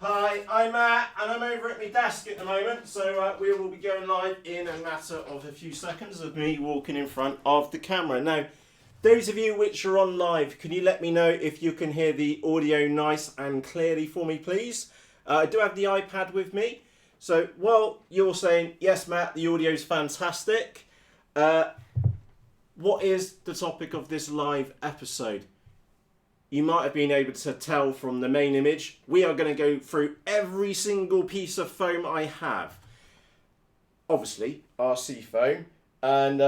Hi, I'm Matt, and I'm over at my desk at the moment, so we will be going live in a matter of a few seconds of me walking in front of the camera. Now, those of you which are on live, can you let me know if you can hear the audio nice and clearly for me, please? I do have the iPad with me, so while you're saying, yes, Matt, the audio's fantastic, what is the topic of this live episode? You might have been able to tell from the main image. We are going to go through every single piece of foam I have. Obviously, RC foam. And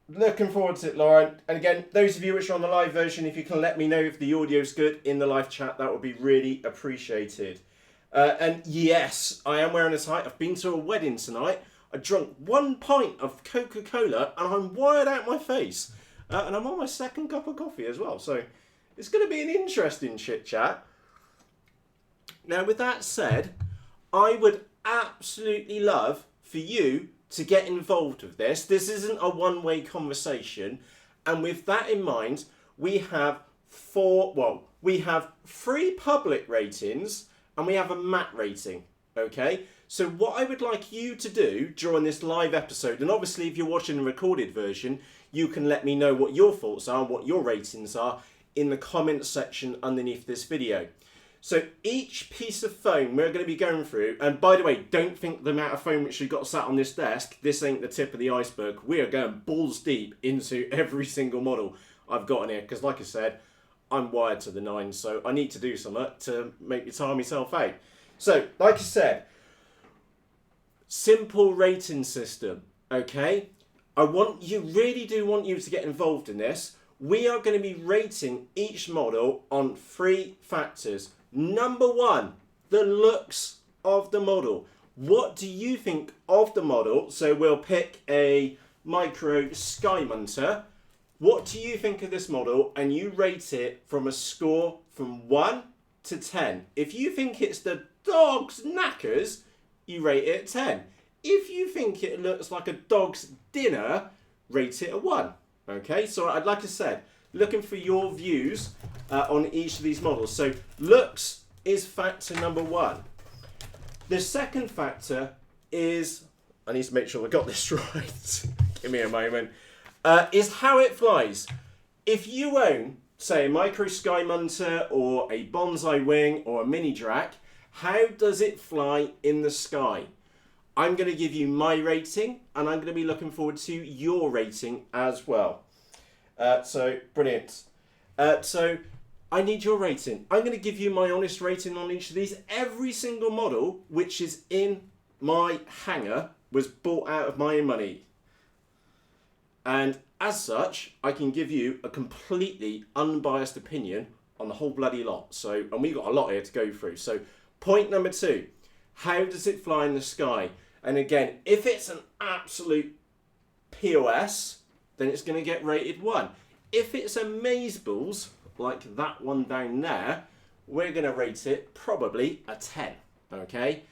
looking forward to it, Lauren. And again, those of you which are on the live version, if you can let me know if the audio's good in the live chat, that would be really appreciated. And yes, I am wearing a tie. I've been to a wedding tonight. I drank 1 pint of Coca-Cola and I'm wired out my face. And I'm on my second cup of coffee as well. So it's going to be an interesting chit chat. Now, with that said, I would absolutely love for you to get involved with this. This isn't a one-way conversation. And with that in mind, we have three public ratings and we have a Matt rating. Okay? So what I would like you to do during this live episode, and obviously if you're watching the recorded version, you can let me know what your thoughts are, what your ratings are, in the comments section underneath this video. So each piece of foam we're going to be going through, and by the way, don't think the amount of foam which we've got sat on this desk, this ain't the tip of the iceberg. We are going balls deep into every single model I've got in here, because like I said, I'm wired to the nines, so I need to do something to make me tire myself out. So, like I said, simple rating system, okay? Really do want you to get involved in this. We are going to be rating each model on 3 factors. Number 1, the looks of the model. What do you think of the model? So we'll pick a Micro Sky Munter. What do you think of this model? And you rate it from a score from 1 to 10. If you think it's the dog's knackers, you rate it at 10. If you think it looks like a dog's dinner, rate it a 1. Okay, so like I said, looking for your views on each of these models. So looks is factor number 1. The second factor is, I need to make sure I got this right, give me a moment, is how it flies. If you own, say, a Micro Sky Munter or a Bonsai Wing or a Mini Drak, how does it fly in the sky? I'm going to give you my rating, and I'm going to be looking forward to your rating as well. So, brilliant. So, I need your rating. I'm going to give you my honest rating on each of these. Every single model which is in my hangar was bought out of my own money. And as such, I can give you a completely unbiased opinion on the whole bloody lot. So, and we've got a lot here to go through. So, point number 2. How does it fly in the sky? And again, if it's an absolute POS, then it's going to get rated 1. If it's amazeballs, like that one down there, we're going to rate it probably a 10. Okay?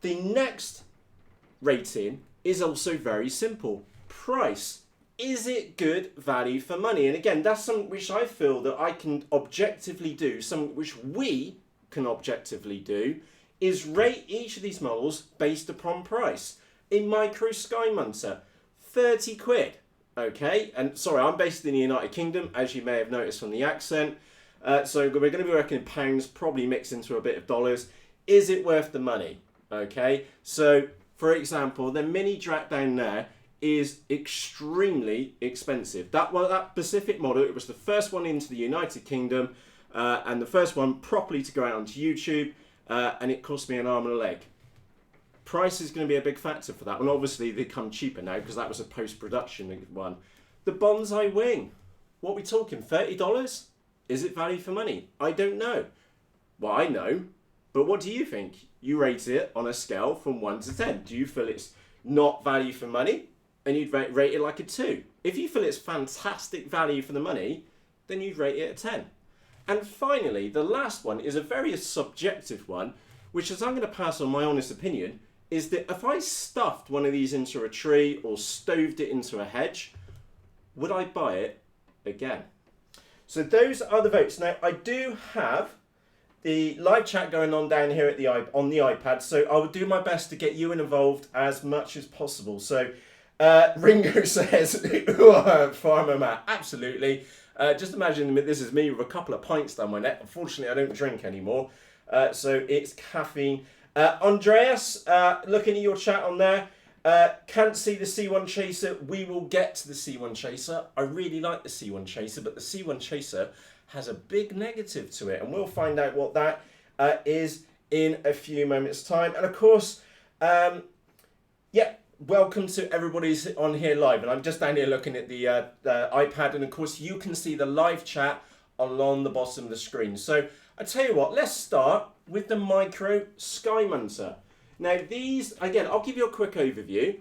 The next rating is also very simple. Price. Is it good value for money? And again, that's something which I feel that I can objectively do, something which we can objectively do, is rate each of these models based upon price. A Micro Sky Munter, 30 quid, okay? And sorry, I'm based in the United Kingdom, as you may have noticed from the accent. So we're going to be working in pounds, probably mixed into a bit of dollars. Is it worth the money? Okay, so for example, the Mini Drak down there is extremely expensive. That specific model, it was the first one into the United Kingdom, and the first one properly to go out onto YouTube. And it cost me an arm and a leg. Price is going to be a big factor for that one. Obviously, they come cheaper now because that was a post-production one. The Bonsai Wing. What are we talking? $30? Is it value for money? I don't know. Well, I know. But what do you think? You rate it on a scale from 1 to 10. Do you feel it's not value for money? And you'd rate it like a 2. If you feel it's fantastic value for the money, then you'd rate it a 10. And finally, the last one is a very subjective one, which, as I'm going to pass on my honest opinion, is that if I stuffed one of these into a tree or stoved it into a hedge, would I buy it again? So those are the votes. Now, I do have the live chat going on down here at on the iPad, so I will do my best to get you involved as much as possible. So Ringo says, Farmer Matt, absolutely. Just imagine this is me with a couple of pints down my neck. Unfortunately, I don't drink anymore, so it's caffeine. Andreas, looking at your chat on there, can't see the C1 Chaser. We will get to the C1 Chaser. I really like the C1 Chaser, but the C1 Chaser has a big negative to it, and we'll find out what that is in a few moments' time. And of course, yeah, welcome to everybody who's on here live. And I'm just down here looking at the iPad, and of course you can see the live chat along the bottom of the screen. So I tell you what, let's start with the Micro Sky Munter. Now these, again, I'll give you a quick overview,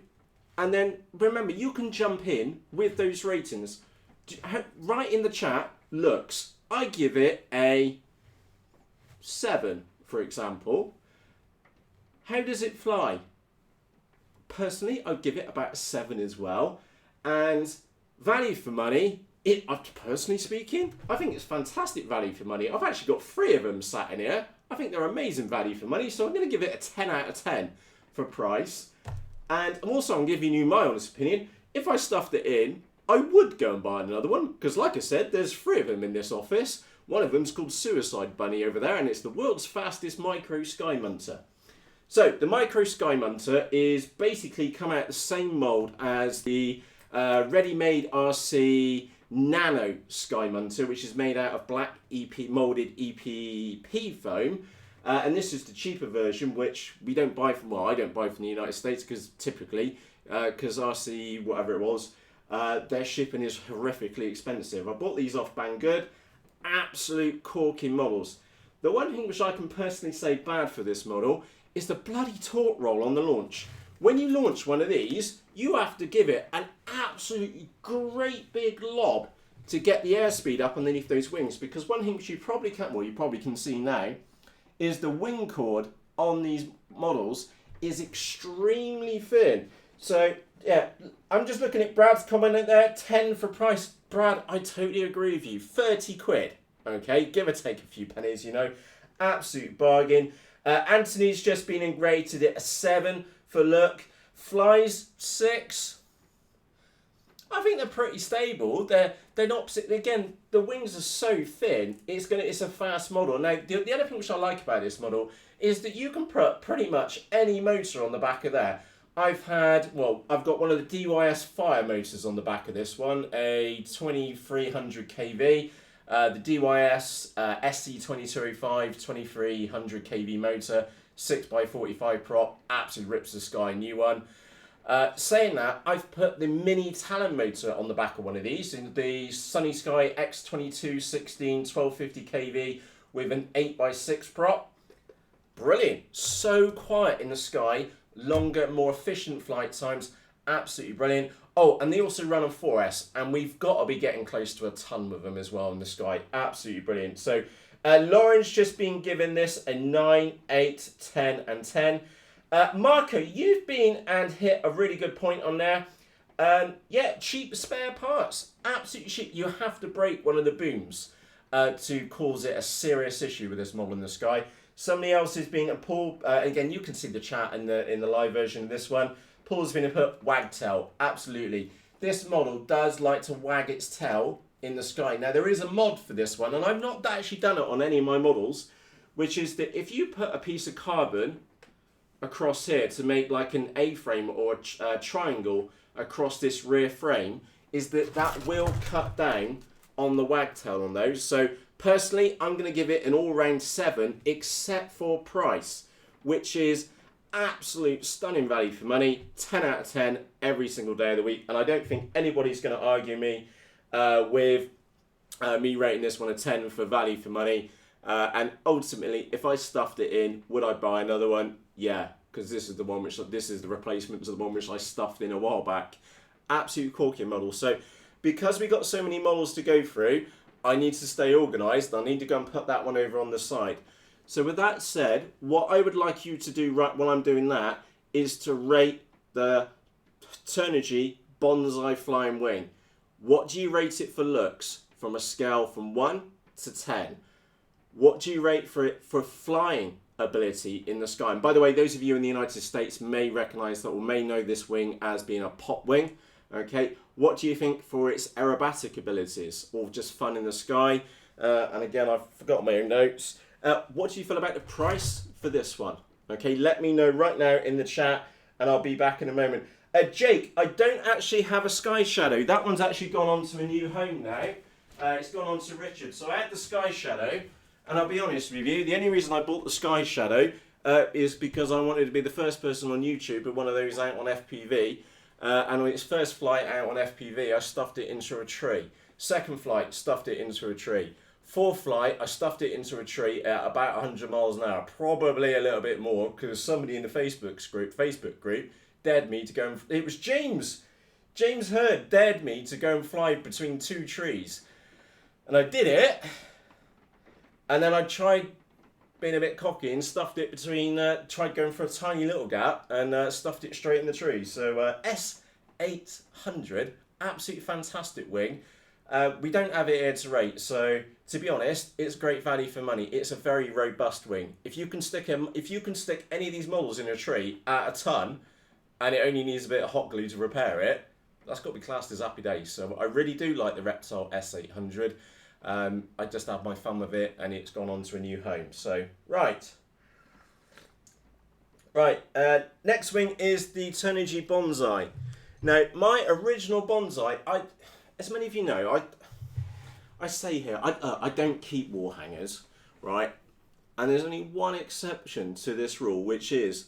and then remember you can jump in with those ratings. Right in the chat, looks, I give it a 7, for example. How does it fly? Personally, I'd give it about a 7 as well. And value for money, personally speaking, I think it's fantastic value for money. I've actually got 3 of them sat in here. I think they're amazing value for money, so I'm going to give it a 10 out of 10 for price. And I'm giving you my honest opinion. If I stuffed it in, I would go and buy another one, because like I said, there's 3 of them in this office. One of them's called Suicide Bunny over there, and it's the world's fastest Micro Sky Munter. So the Micro Sky Munter is basically come out the same mould as the ready-made RC Nano Sky Munter, which is made out of black moulded EPP foam. And this is the cheaper version, which we don't buy from, well, I don't buy from the United States, because typically, because RC, whatever it was, their shipping is horrifically expensive. I bought these off Banggood, absolute corking models. The one thing which I can personally say bad for this model is the bloody torque roll on the launch. When you launch one of these, you have to give it an absolutely great big lob to get the airspeed up underneath those wings, because one thing which you probably can see now is the wing chord on these models is extremely thin. So yeah, I'm just looking at Brad's comment there, 10 for price. Brad, I totally agree with you. 30 quid, okay, give or take a few pennies, you know, absolute bargain. Anthony's just been rated at a 7 for look. Flies 6. I think they're pretty stable. They're not, again, the wings are so thin. It's a fast model. Now the other thing which I like about this model is that you can put pretty much any motor on the back of there. I've got one of the DYS Fire motors on the back of this one, a 2300 kV. The DYS SC2205 2300 kV motor, 6x45 prop, absolutely rips the sky, new one. Saying that, I've put the mini Talon motor on the back of one of these, in the Sunny Sky X2216 1250 kV with an 8x6 prop. Brilliant, so quiet in the sky, longer, more efficient flight times, absolutely brilliant. Oh, and they also run on 4S, and we've got to be getting close to a ton with them as well in the sky. Absolutely brilliant. So Lauren's just been given this a 9, 8, 10, and 10. Marco, you've been and hit a really good point on there. Yeah, cheap spare parts. Absolutely cheap. You have to break one of the booms to cause it a serious issue with this model in the sky. Somebody else is being Paul. Again, you can see the chat in the live version of this one. Paul's been put wagtail. Absolutely. This model does like to wag its tail in the sky. Now, there is a mod for this one, and I've not actually done it on any of my models, which is that if you put a piece of carbon across here to make like an A-frame or a triangle across this rear frame, is that will cut down on the wagtail on those. So personally, I'm going to give it an all-round 7, except for price, which is absolute stunning value for money. 10 out of 10 every single day of the week, and I don't think anybody's going to argue me with me rating this one a 10 for value for money. And ultimately, if I stuffed it in, would I buy another one? Yeah, because this is the replacement to the one which I stuffed in a while back. Absolute corking model. So because we got so many models to go through, I need to stay organised. I need to go and put that one over on the side. So with that said, what I would like you to do right while I'm doing that is to rate the Turnigy Bonsai Flying Wing. What do you rate it for looks from a scale from 1 to 10? What do you rate for it for flying ability in the sky? And by the way, those of you in the United States may recognize that or may know this wing as being a pop wing. Okay, what do you think for its aerobatic abilities or just fun in the sky? And again, I've forgotten my own notes. What do you feel about the price for this one? Okay, let me know right now in the chat and I'll be back in a moment. Jake, I don't actually have a Sky Shadow. That one's actually gone on to a new home now. It's gone on to Richard. So I had the Sky Shadow, and I'll be honest with you, the only reason I bought the Sky Shadow is because I wanted to be the first person on YouTube with one of those out on FPV. And on its first flight out on FPV, I stuffed it into a tree. Second flight, stuffed it into a tree. Fourth flight, I stuffed it into a tree at about 100 miles an hour, probably a little bit more, because somebody in the Facebook group dared me to go and... It was James Hurd dared me to go and fly between two trees. And I did it, and then I tried being a bit cocky and stuffed it between... tried going for a tiny little gap and stuffed it straight in the tree. So S800, absolutely fantastic wing. We don't have it here to rate, so to be honest, it's great value for money. It's a very robust wing. If you can stick any of these models in a tree at a ton, and it only needs a bit of hot glue to repair it, that's got to be classed as happy days. So I really do like the Reptile S800. I just had my fun with it, and it's gone on to a new home. So right. Next wing is the Turnigy Bonsai. Now, my original bonsai, as many of you know, I say here, I don't keep wall hangers, right? And there's only one exception to this rule, which is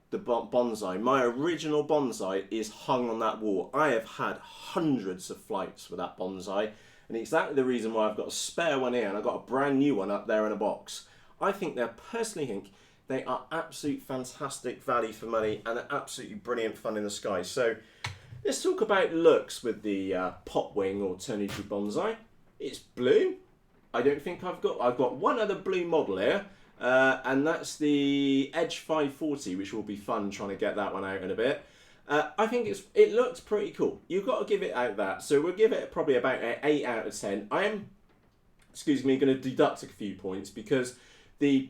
the bonsai. My original bonsai is hung on that wall. I have had hundreds of flights with that bonsai, and exactly the reason why I've got a spare one here and I've got a brand new one up there in a box. I personally think they are absolute fantastic value for money and are absolutely brilliant fun in the sky. So let's talk about looks with the pop wing or Turnigy Bonsai. It's blue. I don't think I've got one other blue model here, and that's the Edge 540, which will be fun trying to get that one out in a bit. I think it looks pretty cool. You've got to give it out that. So we'll give it probably about an 8 out of 10. I am, going to deduct a few points because the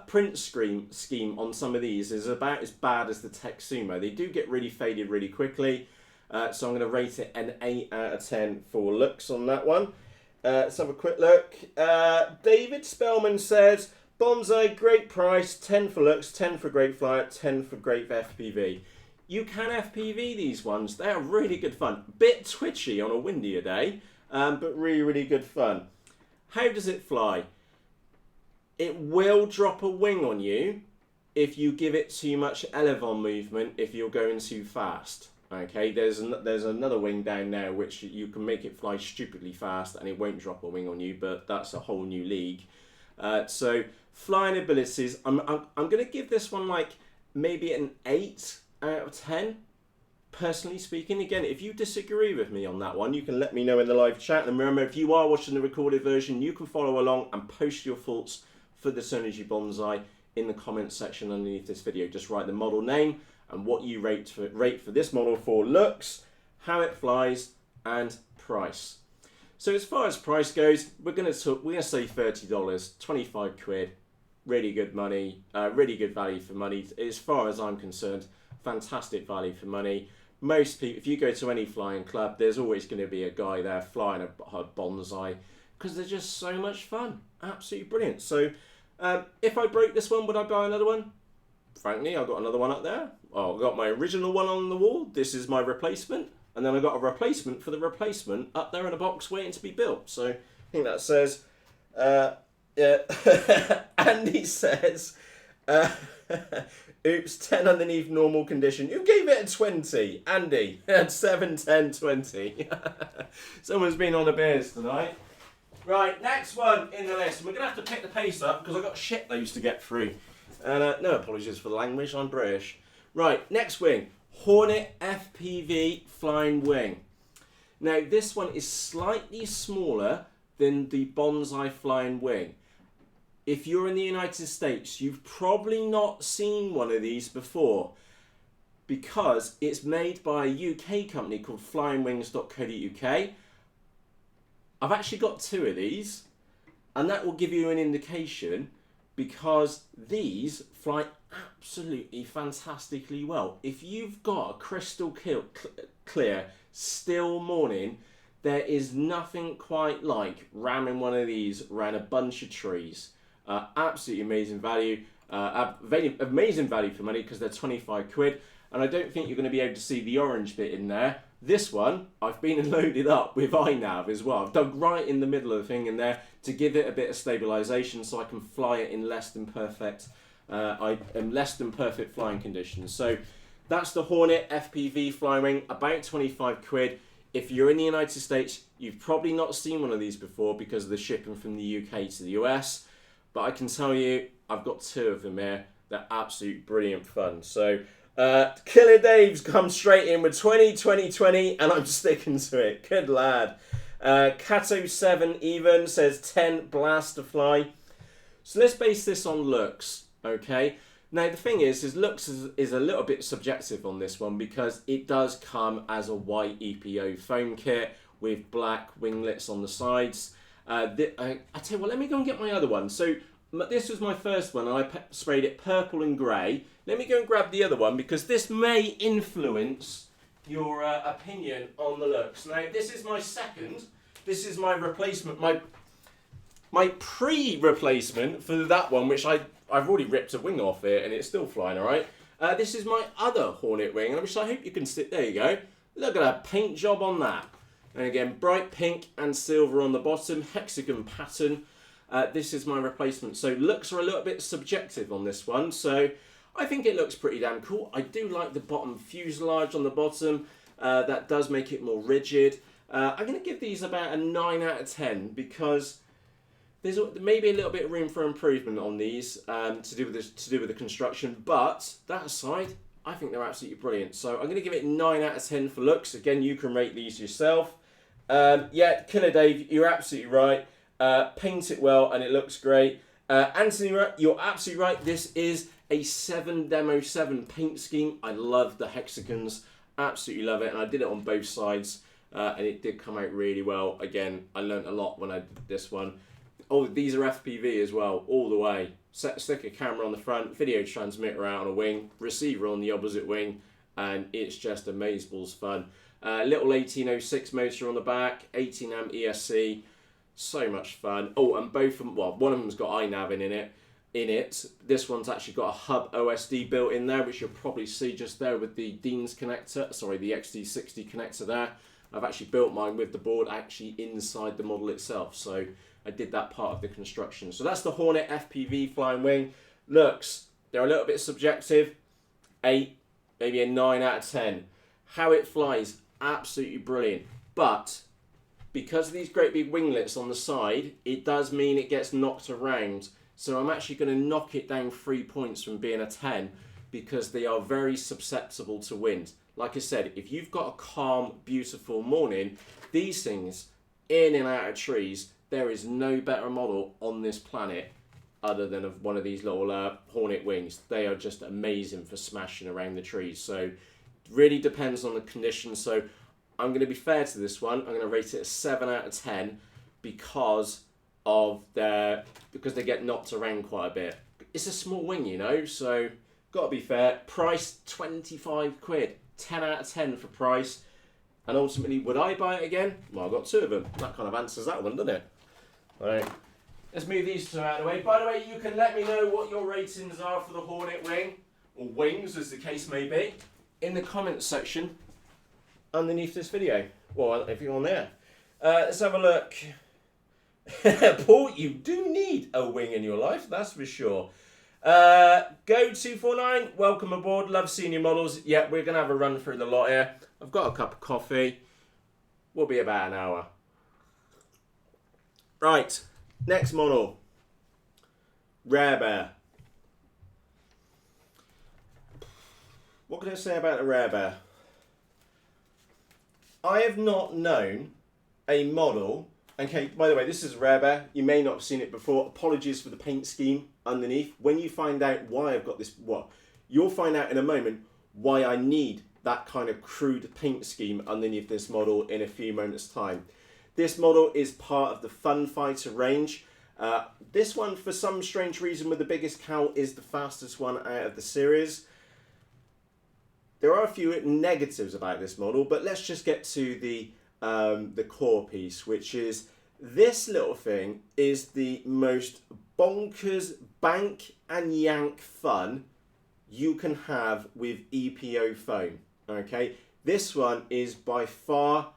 print scheme on some of these is about as bad as the Tech Sumo. They do get really faded really quickly. So I'm going to rate it an 8 out of 10 for looks on that one. Let's have a quick look. David Spellman says, Bonsai, great price, 10 for looks, 10 for great flyer, 10 for great FPV. You can FPV these ones. They are really good fun. Bit twitchy on a windier day, but really, really good fun. How does it fly? It will drop a wing on you if you give it too much elevon movement if you're going too fast. Okay, there's another wing down there which you can make it fly stupidly fast and it won't drop a wing on you, but that's a whole new league. So flying abilities, I'm going to give this one like maybe an 8 out of 10. Personally speaking, again, if you disagree with me on that one, you can let me know in the live chat. And remember, if you are watching the recorded version, you can follow along and post your thoughts for the Turnigy Bonsai in the comments section underneath this video. Just write the model name and what you rate for this model for looks, how it flies, and price. So as far as price goes, we're gonna say $30, 25 quid, really good money, really good value for money. As far as I'm concerned, fantastic value for money. Most people, if you go to any flying club, there's always going to be a guy there flying a bonsai because they're just so much fun. Absolutely brilliant. So if I broke this one, would I buy another one? Frankly, I've got another one up there. Well, I've got my original one on the wall. This is my replacement. And then I've got a replacement for the replacement up there in a box waiting to be built. So I think that says, yeah. Andy says, oops, 10 underneath normal condition. Who gave it a 20? Andy. 7, 10, 20. Someone's been on the beers tonight. Right, next one in the list. We're going to have to pick the pace up because I've got shit loads to get through. And no apologies for the language, I'm British. Right, next wing. Hornet FPV Flying Wing. Now, this one is slightly smaller than the Bonsai Flying Wing. If you're in the United States, you've probably not seen one of these before because it's made by a UK company called flyingwings.co.uk. I've actually got two of these. And that will give you an indication, because these fly absolutely fantastically well. If you've got a crystal clear, still morning, there is nothing quite like ramming one of these around a bunch of trees. Absolutely amazing value. Amazing value for money, because they're 25 quid. And I don't think you're going to be able to see the orange bit in there. This one, I've been loaded up with iNav as well. I've dug right in the middle of the thing in there to give it a bit of stabilization, so I can fly it in less than perfect flying conditions. So that's the Hornet FPV flying wing, about 25 quid. If you're in the United States, you've probably not seen one of these before because of the shipping from the UK to the US. But I can tell you, I've got 2 of them here. They're absolute brilliant fun. So Killer Dave's come straight in with 20, and I'm sticking to it. Good lad. Cato7 even says 10 blast to fly. So let's base this on looks, okay? Now the thing is looks is a little bit subjective on this one, because it does come as a white EPO foam kit with black winglets on the sides. I tell you what, let me go and get my other one. So this was my first one, and I sprayed it purple and grey. Let me go and grab the other one, because this may influence your opinion on the looks. Now this is my second. This is my replacement, my pre-replacement for that one, which I've already ripped a wing off it, and it's still flying all right. This is my other Hornet wing, which I hope you can see. There you go. Look at that paint job on that. And again, bright pink and silver on the bottom, hexagon pattern. This is my replacement. So looks are a little bit subjective on this one. So I think it looks pretty damn cool. I do like the bottom fuselage on the bottom. That does make it more rigid. I'm going to give these about a 9 out of 10, because there's maybe a little bit of room for improvement on these to do with the construction. But that aside, I think they're absolutely brilliant. So I'm going to give it 9 out of 10 for looks. Again, you can rate these yourself. Yeah, Killer Dave, you're absolutely right. Paint it well and it looks great. Anthony, you're absolutely right. This is a 7 Demo 7 paint scheme. I love the hexagons. Absolutely love it. And I did it on both sides. And it did come out really well. Again, I learned a lot when I did this one. Oh, these are FPV as well, all the way. Stick a camera on the front, video transmitter out on a wing, receiver on the opposite wing, and it's just amazeballs fun. Little 1806 motor on the back, 18 amp ESC, so much fun. Oh, and both of them, well, one of them's got iNav in it. This one's actually got a hub OSD built in there, which you'll probably see just there with the Dean's connector, sorry, the XD60 connector there. I've actually built mine with the board actually inside the model itself, so I did that part of the construction. So that's the Hornet FPV flying wing. Looks, they're a little bit subjective. 8, maybe a 9 out of 10. How it flies, absolutely brilliant. But because of these great big winglets on the side, it does mean it gets knocked around. So I'm actually going to knock it down 3 points from being a 10, because they are very susceptible to wind. Like I said, if you've got a calm, beautiful morning, these things in and out of trees, there is no better model on this planet other than of one of these little Hornet wings. They are just amazing for smashing around the trees. So it really depends on the conditions. So I'm going to be fair to this one. I'm going to rate it a 7 out of 10 because they get knocked around quite a bit. It's a small wing, you know, so got to be fair. Price 25 quid. 10 out of 10 for price. And ultimately, would I buy it again? Well, I've got 2 of them. That kind of answers that one, doesn't it? All right. Let's move these 2 out of the way. By the way, you can let me know what your ratings are for the Hornet wing, or wings as the case may be, in the comments section underneath this video. Well, if you're on there. Let's have a look. Paul, you do need a wing in your life, that's for sure. Go249, welcome aboard. Love seeing your models. Yeah, we're going to have a run through the lot here. I've got a cup of coffee. We'll be about an hour. Right, next model. RareBear. What can I say about the RareBear? I have not known a model. Okay, by the way, this is RareBear. You may not have seen it before. Apologies for the paint scheme underneath. When you find out why I've got this, you'll find out in a moment why I need that kind of crude paint scheme underneath this model in a few moments' time. This model is part of the Fun Fighter range. This one, for some strange reason, with the biggest cow, is the fastest one out of the series. There are a few negatives about this model, but let's just get to the core piece, which is this little thing is the most bonkers bank and yank fun you can have with EPO foam. Okay, this one is by far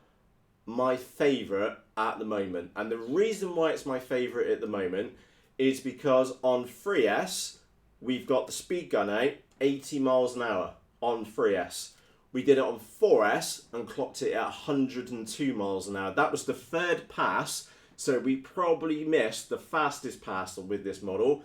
my favourite at the moment, and the reason why it's my favourite at the moment is because on 3S we've got the speed gun out 80 miles an hour on 3S. We did it on 4S and clocked it at 102 miles an hour. That was the third pass, so we probably missed the fastest pass with this model.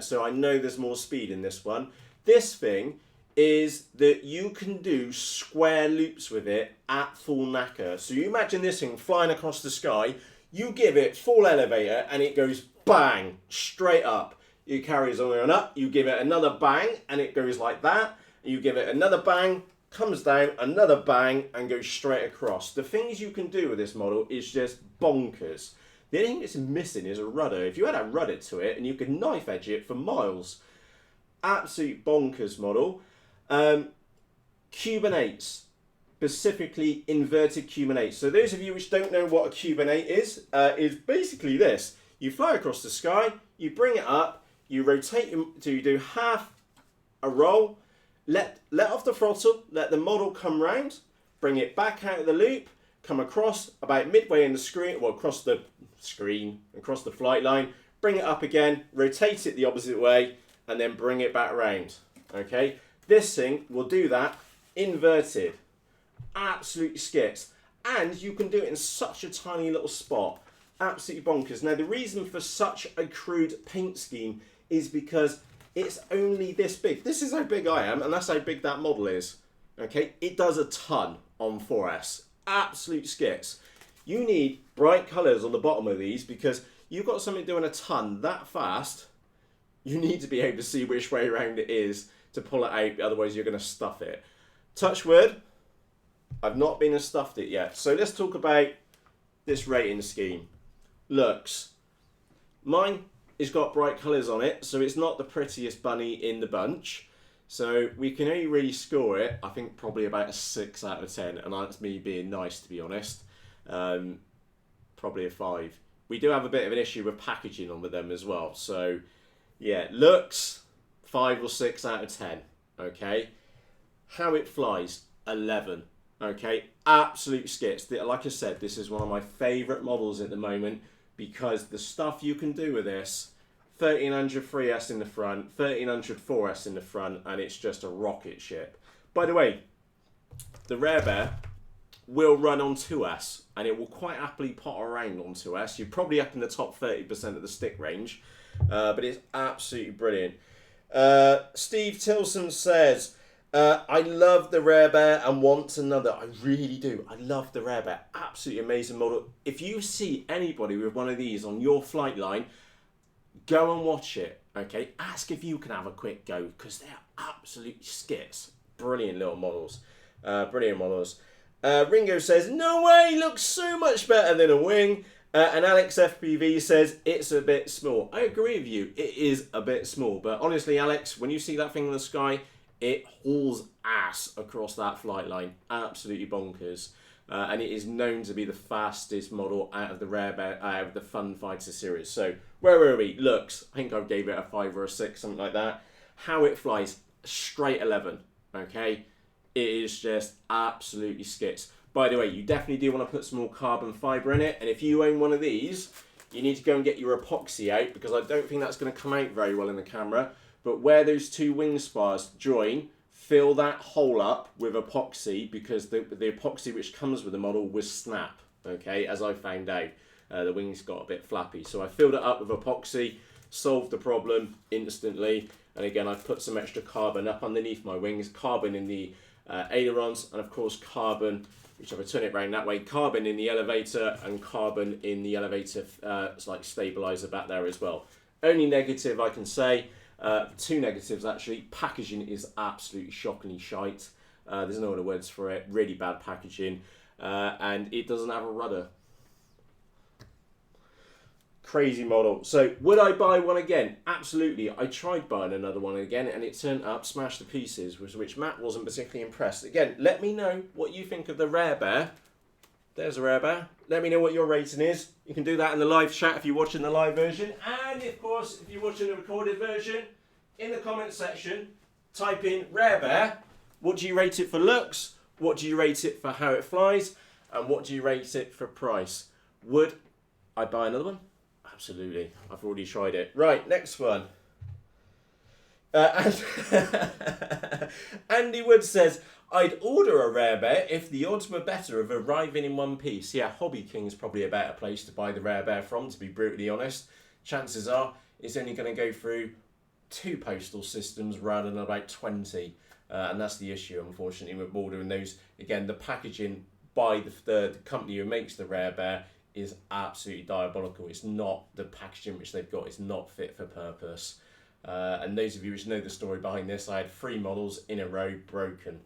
So I know there's more speed in this one. This thing is that you can do square loops with it at full knacker. So you imagine this thing flying across the sky, you give it full elevator and it goes bang, straight up. It carries on up, you give it another bang and it goes like that. You give it another bang, comes down, another bang and goes straight across. The things you can do with this model is just bonkers. The only thing it's missing is a rudder. If you had a rudder to it and you could knife edge it for miles. Absolute bonkers model. Cuban 8s, specifically inverted Cuban 8s. So those of you which don't know what a Cuban 8 is basically this. You fly across the sky, you bring it up, you rotate, you do half a roll, let off the throttle, let the model come round, bring it back out of the loop, come across about midway in the screen, well, across the screen, across the flight line, bring it up again, rotate it the opposite way, and then bring it back around. Okay, this thing will do that inverted. Absolutely skits. And you can do it in such a tiny little spot. Absolutely bonkers. Now, the reason for such a crude paint scheme is because it's only this big. This is how big I am, and that's how big that model is. Okay, it does a ton on 4S. Absolute skits. You need bright colours on the bottom of these because you've got something doing a ton that fast. You need to be able to see which way around it is to pull it out, otherwise you're going to stuff it. Touch wood, I've not been and stuffed it yet. So let's talk about this rating scheme. Looks. Mine has got bright colours on it, so it's not the prettiest bunny in the bunch. So we can only really score it, I think, probably about a 6 out of 10, and that's me being nice, to be honest. Probably a 5. We do have a bit of an issue with packaging on with them as well, so yeah, looks 5 or 6 out of 10. Okay, how it flies, 11. Okay, absolute skits. Like I said, this is one of my favourite models at the moment because the stuff you can do with this, 1300 3S in the front, 1300 4S in the front, and it's just a rocket ship. By the way, the RareBear will run on 2S, and it will quite happily potter around on 2S. You're probably up in the top 30% of the stick range, but it's absolutely brilliant. Steve Tilson says, I love the RareBear and want another. I really do. I love the RareBear. Absolutely amazing model. If you see anybody with one of these on your flight line, go and watch it. Okay, ask if you can have a quick go because they're absolute skits. Brilliant little models. Brilliant models. Ringo says, no way, looks so much better than a wing. And Alex FPV says, it's a bit small. I agree with you, it is a bit small. But honestly, Alex, when you see that thing in the sky, it hauls ass across that flight line. Absolutely bonkers. And it is known to be the fastest model out of the RareBear, out of the Fun Fighter series. So, where were we? Looks, I think I gave it a 5 or a 6, something like that. How it flies, straight 11, okay? It is just absolutely skits. By the way, you definitely do want to put some more carbon fibre in it, and if you own one of these, you need to go and get your epoxy out, because I don't think that's going to come out very well in the camera, but where those two wing spars join, fill that hole up with epoxy, because the epoxy which comes with the model was snap, okay, as I found out. The wings got a bit flappy, so I filled it up with epoxy, solved the problem instantly, and again I've put some extra carbon up underneath my wings, carbon in the ailerons, and of course carbon, which if I turn it around that way, carbon in the elevator and carbon in the elevator like stabiliser back there as well. Only negative I can say, 2 negatives actually, packaging is absolutely shockingly shite. There's no other words for it, really bad packaging, and it doesn't have a rudder. crazy model. So would I buy one again? Absolutely. I tried buying another one again and it turned up smashed to pieces, which Matt wasn't particularly impressed. Again, let me know what you think of the RareBear. There's a RareBear. Let me know what your rating is. You can do that in the live chat if you're watching the live version. And of course, if you're watching the recorded version, in the comment section, type in RareBear. What do you rate it for looks? What do you rate it for how it flies? And what do you rate it for price? Would I buy another one? Absolutely. I've already tried it. Right, next one. Andy Wood says, I'd order a RareBear if the odds were better of arriving in one piece. Yeah, Hobby King is probably a better place to buy the RareBear from, to be brutally honest. Chances are it's only going to go through 2 postal systems rather than about 20. And that's the issue, unfortunately, with ordering those. Again, the packaging by the company who makes the RareBear is absolutely diabolical. It's not the packaging which they've got. It's not fit for purpose. And those of you which know the story behind this, I had 3 models in a row broken.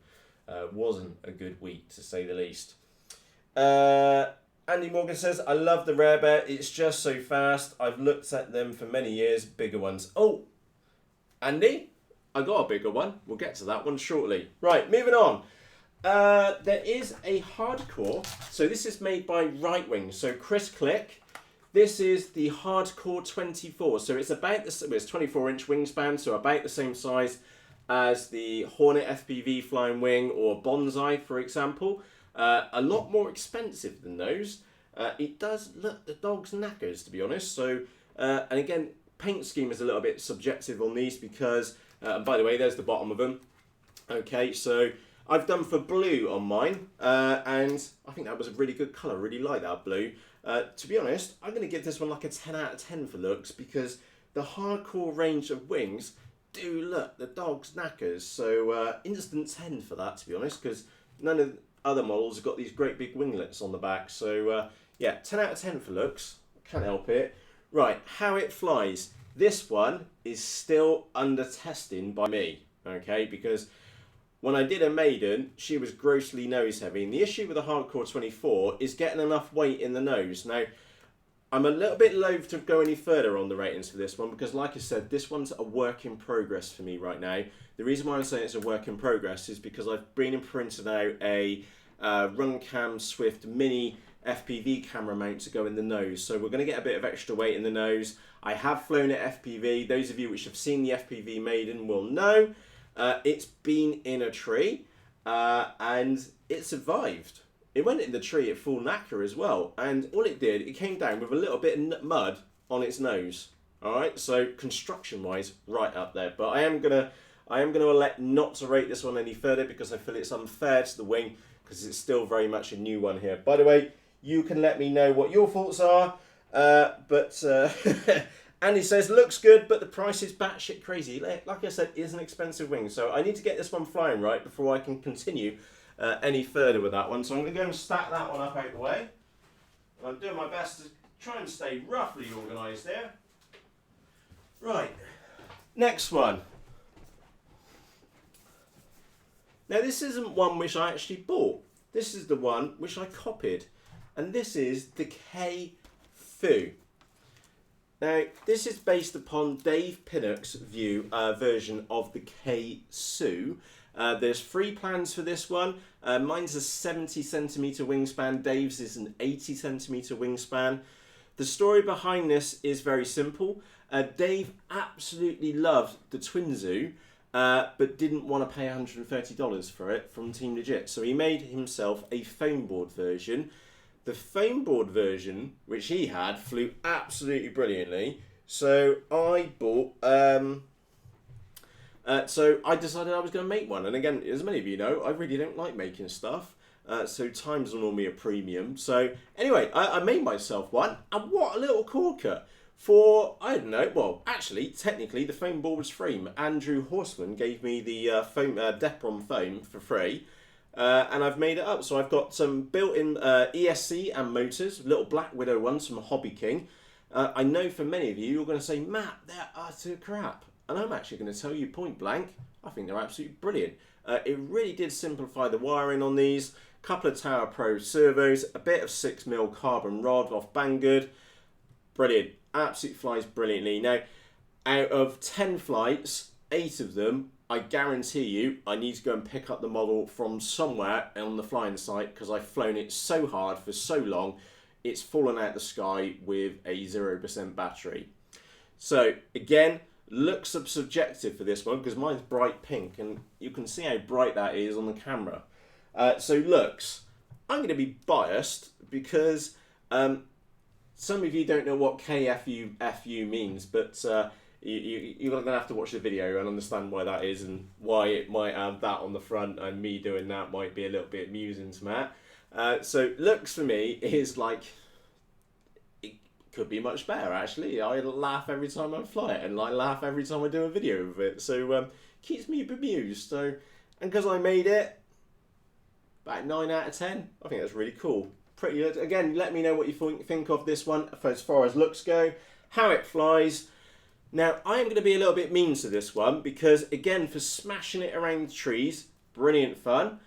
Wasn't a good week, to say the least. Andy Morgan says, I love the RareBear. It's just so fast. I've looked at them for many years. Bigger ones. Oh, Andy, I got a bigger one. We'll get to that one shortly. Right, moving on. There is a hardcore. So this is made by Right Wing. So Chris Click. This is the hardcore 24. So it's about the, it's 24-inch wingspan, so about the same size as the Hornet FPV flying wing or Bonsai, for example. A lot more expensive than those. It does look the dog's knackers, to be honest. So, and again, paint scheme is a little bit subjective on these because, by the way, there's the bottom of them. Okay, so I've done for blue on mine, and I think that was a really good colour. Really like that blue. To be honest, I'm going to give this one like a 10 out of 10 for looks because the hardcore range of wings do look the dog's knackers. So instant 10 for that, to be honest, because none of the other models have got these great big winglets on the back. So yeah, 10 out of 10 for looks. Can't help it. Right, how it flies. This one is still under testing by me, okay, because when I did a maiden, she was grossly nose heavy. And the issue with the Hardcore 24 is getting enough weight in the nose. Now, I'm a little bit loath to go any further on the ratings for this one because, like I said, this one's a work in progress for me right now. The reason why I'm saying it's a work in progress is because I've been and printed out a Runcam Swift Mini FPV camera mount to go in the nose. So we're going to get a bit of extra weight in the nose. I have flown at FPV. Those of you which have seen the FPV Maiden will know. It's been in a tree and it survived. It went in the tree at full knacker as well, and all it did, it came down with a little bit of mud on its nose. All right, so construction-wise, right up there. But I am gonna elect not to rate this one any further because I feel it's unfair to the wing because it's still very much a new one here. By the way, you can let me know what your thoughts are. Andy says, looks good, but the price is batshit crazy. Like I said, it is an expensive wing. So I need to get this one flying right before I can continue any further with that one. So I'm going to go and stack that one up out the way. I'm doing my best to try and stay roughly organised there. Right, next one. Now this isn't one which I actually bought. This is the one which I copied. And this is the K-Fu. Now, this is based upon Dave Pinnock's version of the K-Su. There's 3 plans for this one. Mine's a 70cm wingspan. Dave's is an 80cm wingspan. The story behind this is very simple. Dave absolutely loved the Twinzoo, but didn't want to pay $130 for it from Team Legit. So he made himself a foam board version. The foam board version, which he had, flew absolutely brilliantly. So I bought, so I decided I was going to make one. And again, as many of you know, I really don't like making stuff. So time's normally a premium. So anyway, I made myself one. And what a little corker for, I don't know, well, actually, technically, the foam board was free. Andrew Horseman gave me the foam, Depron foam for free. And I've made it up. So I've got some built-in ESC and motors, little Black Widow ones from Hobby King. I know for many of you, you're going to say, Matt, they're utter crap. And I'm actually going to tell you point blank, I think they're absolutely brilliant. It really did simplify the wiring on these. A couple of Tower Pro servos, a bit of 6mm carbon rod off Banggood. Brilliant. absolutely flies brilliantly. Now, out of 10 flights, 8 of them, I guarantee you, I need to go and pick up the model from somewhere on the flying site because I've flown it so hard for so long, it's fallen out the sky with a 0% battery. So again, looks subjective for this one because mine's bright pink and you can see how bright that is on the camera. So looks, I'm going to be biased because some of you don't know what KFUFU means, but you're going to have to watch the video and understand why that is and why it might have that on the front, and me doing that might be a little bit amusing to Matt. So looks for me is like, it could be much better actually. I laugh every time I fly it and I laugh every time I do a video of it. So keeps me bemused. So, and because I made it, about 9 out of 10. I think that's really cool. Pretty good. Again, let me know what you think of this one as far as looks go, how it flies. Now, I am going to be a little bit mean to this one because, again, for smashing it around the trees, brilliant fun,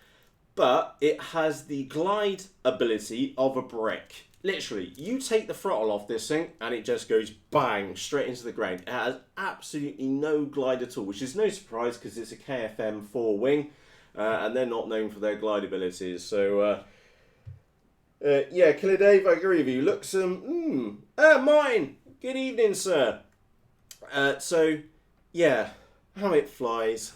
but it has the glide ability of a brick. Literally, you take the throttle off this thing and it just goes bang, straight into the ground. It has absolutely no glide at all, which is no surprise because it's a KFM 4 wing and they're not known for their glide abilities. So, yeah, Killer Dave, I agree with you. Looks, mine! Good evening, sir. So, yeah, how it flies.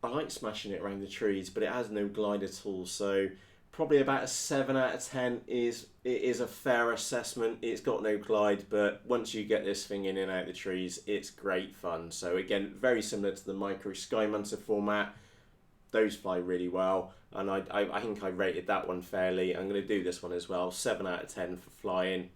I like smashing it around the trees, but it has no glide at all. So, probably about a 7 out of 10 is a fair assessment. It's got no glide, but once you get this thing in and out of the trees, it's great fun. So, again, very similar to the Micro Skymancer format. Those fly really well, and I think I rated that one fairly. I'm going to do this one as well, 7 out of 10 for flying.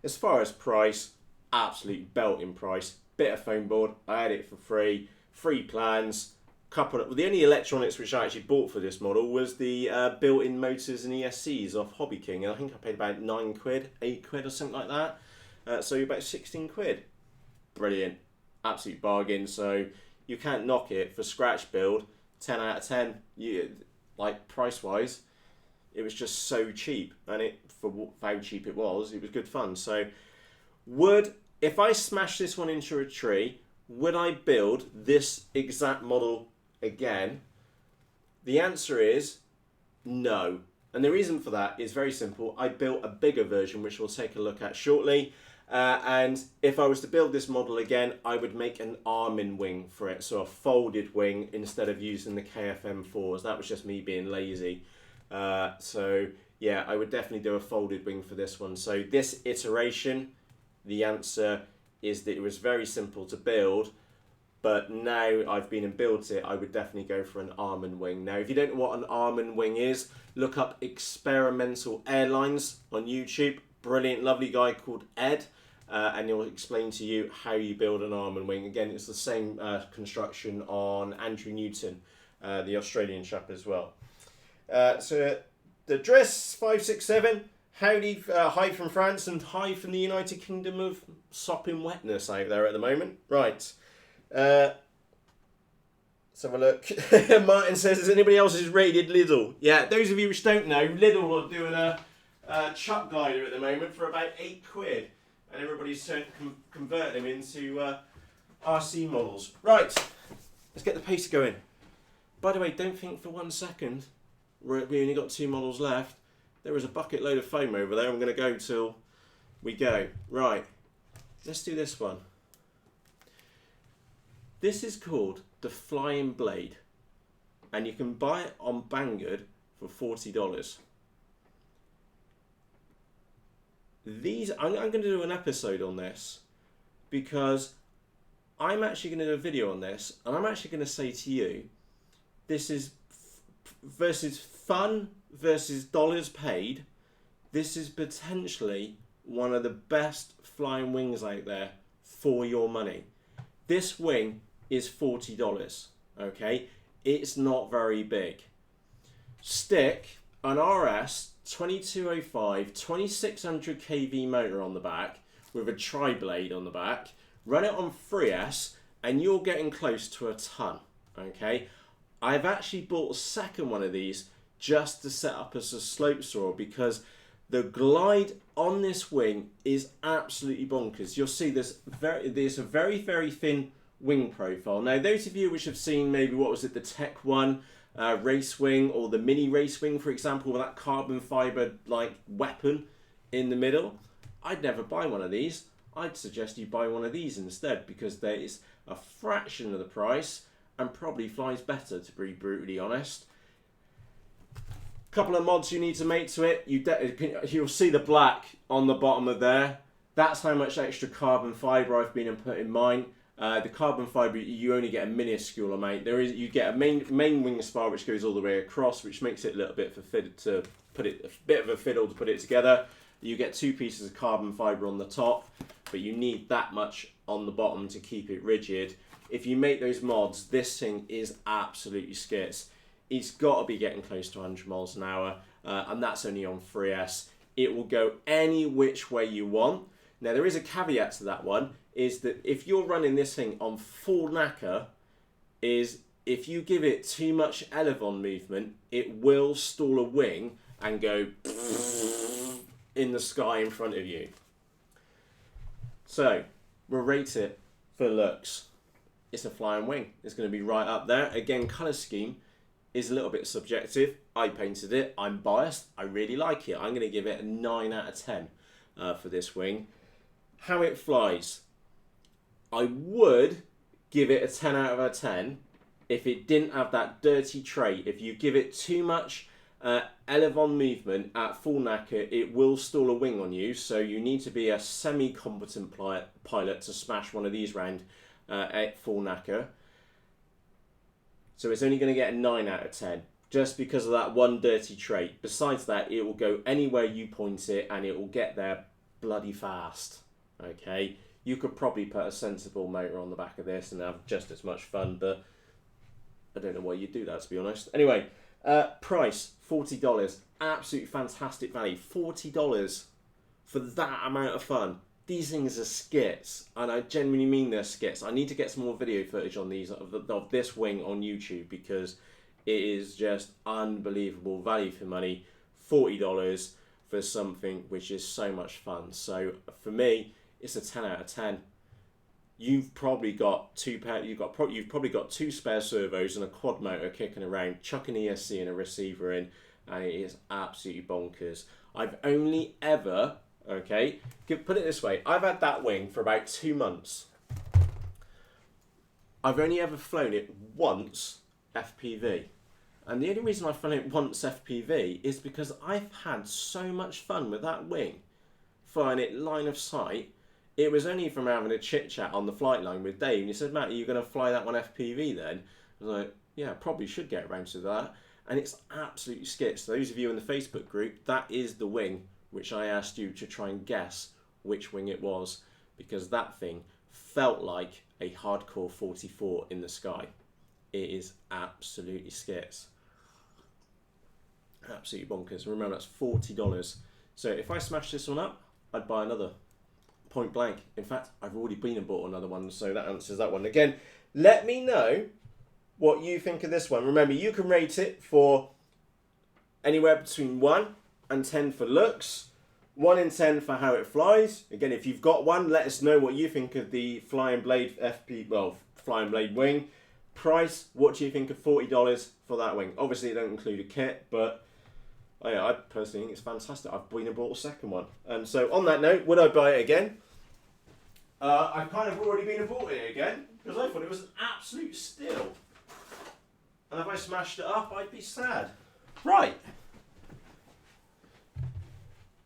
As far as price, absolute belting price. Bit of foam board, I had it for free plans. The only electronics which I actually bought for this model was the built-in motors and ESCs off Hobby King, and I think I paid about 9 quid, 8 quid or something like that. So about 16 quid. Brilliant, absolute bargain. So you can't knock it for scratch build. 10 out of 10. Like price wise, it was just so cheap, and for how cheap it was good fun. So if I smash this one into a tree, would I build this exact model again? The answer is no. And the reason for that is very simple. I built a bigger version, which we'll take a look at shortly. And if I was to build this model again, I would make an arming wing for it. So a folded wing instead of using the KFM4s. That was just me being lazy. So yeah, I would definitely do a folded wing for this one. So this iteration, the answer is that it was very simple to build, but now I've been and built it, I would definitely go for an arming wing. Now, if you don't know what an arming wing is, look up Experimental Airlines on YouTube. Brilliant, lovely guy called Ed, and he'll explain to you how you build an arming wing. Again, it's the same construction on Andrew Newton, the Australian chap as well. So the Dress 567. Howdy, hi from France and hi from the United Kingdom of sopping wetness out there at the moment. Right. Let's have a look. Martin says, has anybody else has rated Lidl? Yeah, those of you which don't know, Lidl are doing a chuck glider at the moment for about 8 quid. And everybody's converting them into RC models. Right, let's get the pace going. By the way, don't think for 1 second we only got 2 models left. There is a bucket load of foam over there. I'm going to go till we go. Right, let's do this one. This is called the Flying Blade, and you can buy it on Banggood for $40. I'm going to do an episode on this because I'm actually going to do a video on this, and I'm actually going to say to you, this is versus fun versus dollars paid. This is potentially one of the best flying wings out there for your money. This wing is $40, okay? It's not very big. Stick an RS 2205 2600 kV motor on the back with a tri-blade on the back, run it on 3S, and you're getting close to a ton, okay? I've actually bought a second one of these just to set up as a slope saw because The glide on this wing is absolutely bonkers. You'll see there's a very, very thin wing profile. Now, those of you which have seen maybe, what was it, the Tech 1 race wing, or the mini race wing, for example, with that carbon fibre like weapon in the middle, I'd never buy one of these. I'd suggest you buy one of these instead, because there is a fraction of the price and probably flies better, to be brutally honest. Couple of mods you need to make to it. You'll see the black on the bottom of there. That's how much extra carbon fibre I've been put in mine. The carbon fibre, you only get a minuscule amount. You get a main wing spar which goes all the way across, which makes it a little bit of a fiddle to put it together. You get 2 pieces of carbon fibre on the top, but you need that much on the bottom to keep it rigid. If you make those mods, this thing is absolutely scarce. It's got to be getting close to 100 miles an hour, and that's only on 3S. It will go any which way you want. Now, there is a caveat to that one, is that if you're running this thing on full knacker, is if you give it too much elevon movement, it will stall a wing and go in the sky in front of you. So, we'll rate it for looks. It's a flying wing. It's going to be right up there. Again, colour scheme is a little bit subjective. I painted it. I'm biased. I really like it. I'm going to give it a 9 out of 10 for this wing. How it flies. I would give it a 10 out of 10 if it didn't have that dirty trait. If you give it too much elevon movement at full knacker, it will stall a wing on you. So you need to be a semi-competent pilot to smash one of these round at full knacker. So it's only going to get a 9 out of 10 just because of that one dirty trait. Besides that, it will go anywhere you point it and it will get there bloody fast. Okay, you could probably put a sensible motor on the back of this and have just as much fun, but I don't know why you'd do that, to be honest. Anyway, price $40. Absolutely fantastic value. $40 for that amount of fun. These things are skits, and I genuinely mean they're skits. I need to get some more video footage on these of this wing on YouTube, because it is just unbelievable value for money. $40 for something which is so much fun. So for me, it's a 10 out of 10. You've probably got two spare servos and a quad motor kicking around. Chuck an ESC and a receiver in, and it is absolutely bonkers. I've only ever put it this way, I've had that wing for about 2 months. I've only ever flown it once FPV. And the only reason I've flown it once FPV is because I've had so much fun with that wing. Flying it line of sight. It was only from having a chit chat on the flight line with Dave, and he said, Matt, are you going to fly that one FPV then? I was like, yeah, I probably should get around to that. And it's absolutely skits. Those of you in the Facebook group, that is the wing which I asked you to try and guess which wing it was, because that thing felt like a hardcore 44 in the sky. It is absolutely skits. Absolutely bonkers. Remember, that's $40. So if I smash this one up, I'd buy another. Point blank. In fact, I've already been and bought another one, so that answers that one. Again, let me know what you think of this one. Remember, you can rate it for anywhere between 1 and 10 for looks, 1 in 10 for how it flies. Again, if you've got one, let us know what you think of the Flying Blade Flying Blade wing. Price, what do you think of $40 for that wing? Obviously, it don't include a kit, but I personally think it's fantastic. I've been and bought a second one. And so on that note, would I buy it again? I've kind of already been and bought it again, because I thought it was an absolute steal. And if I smashed it up, I'd be sad. Right.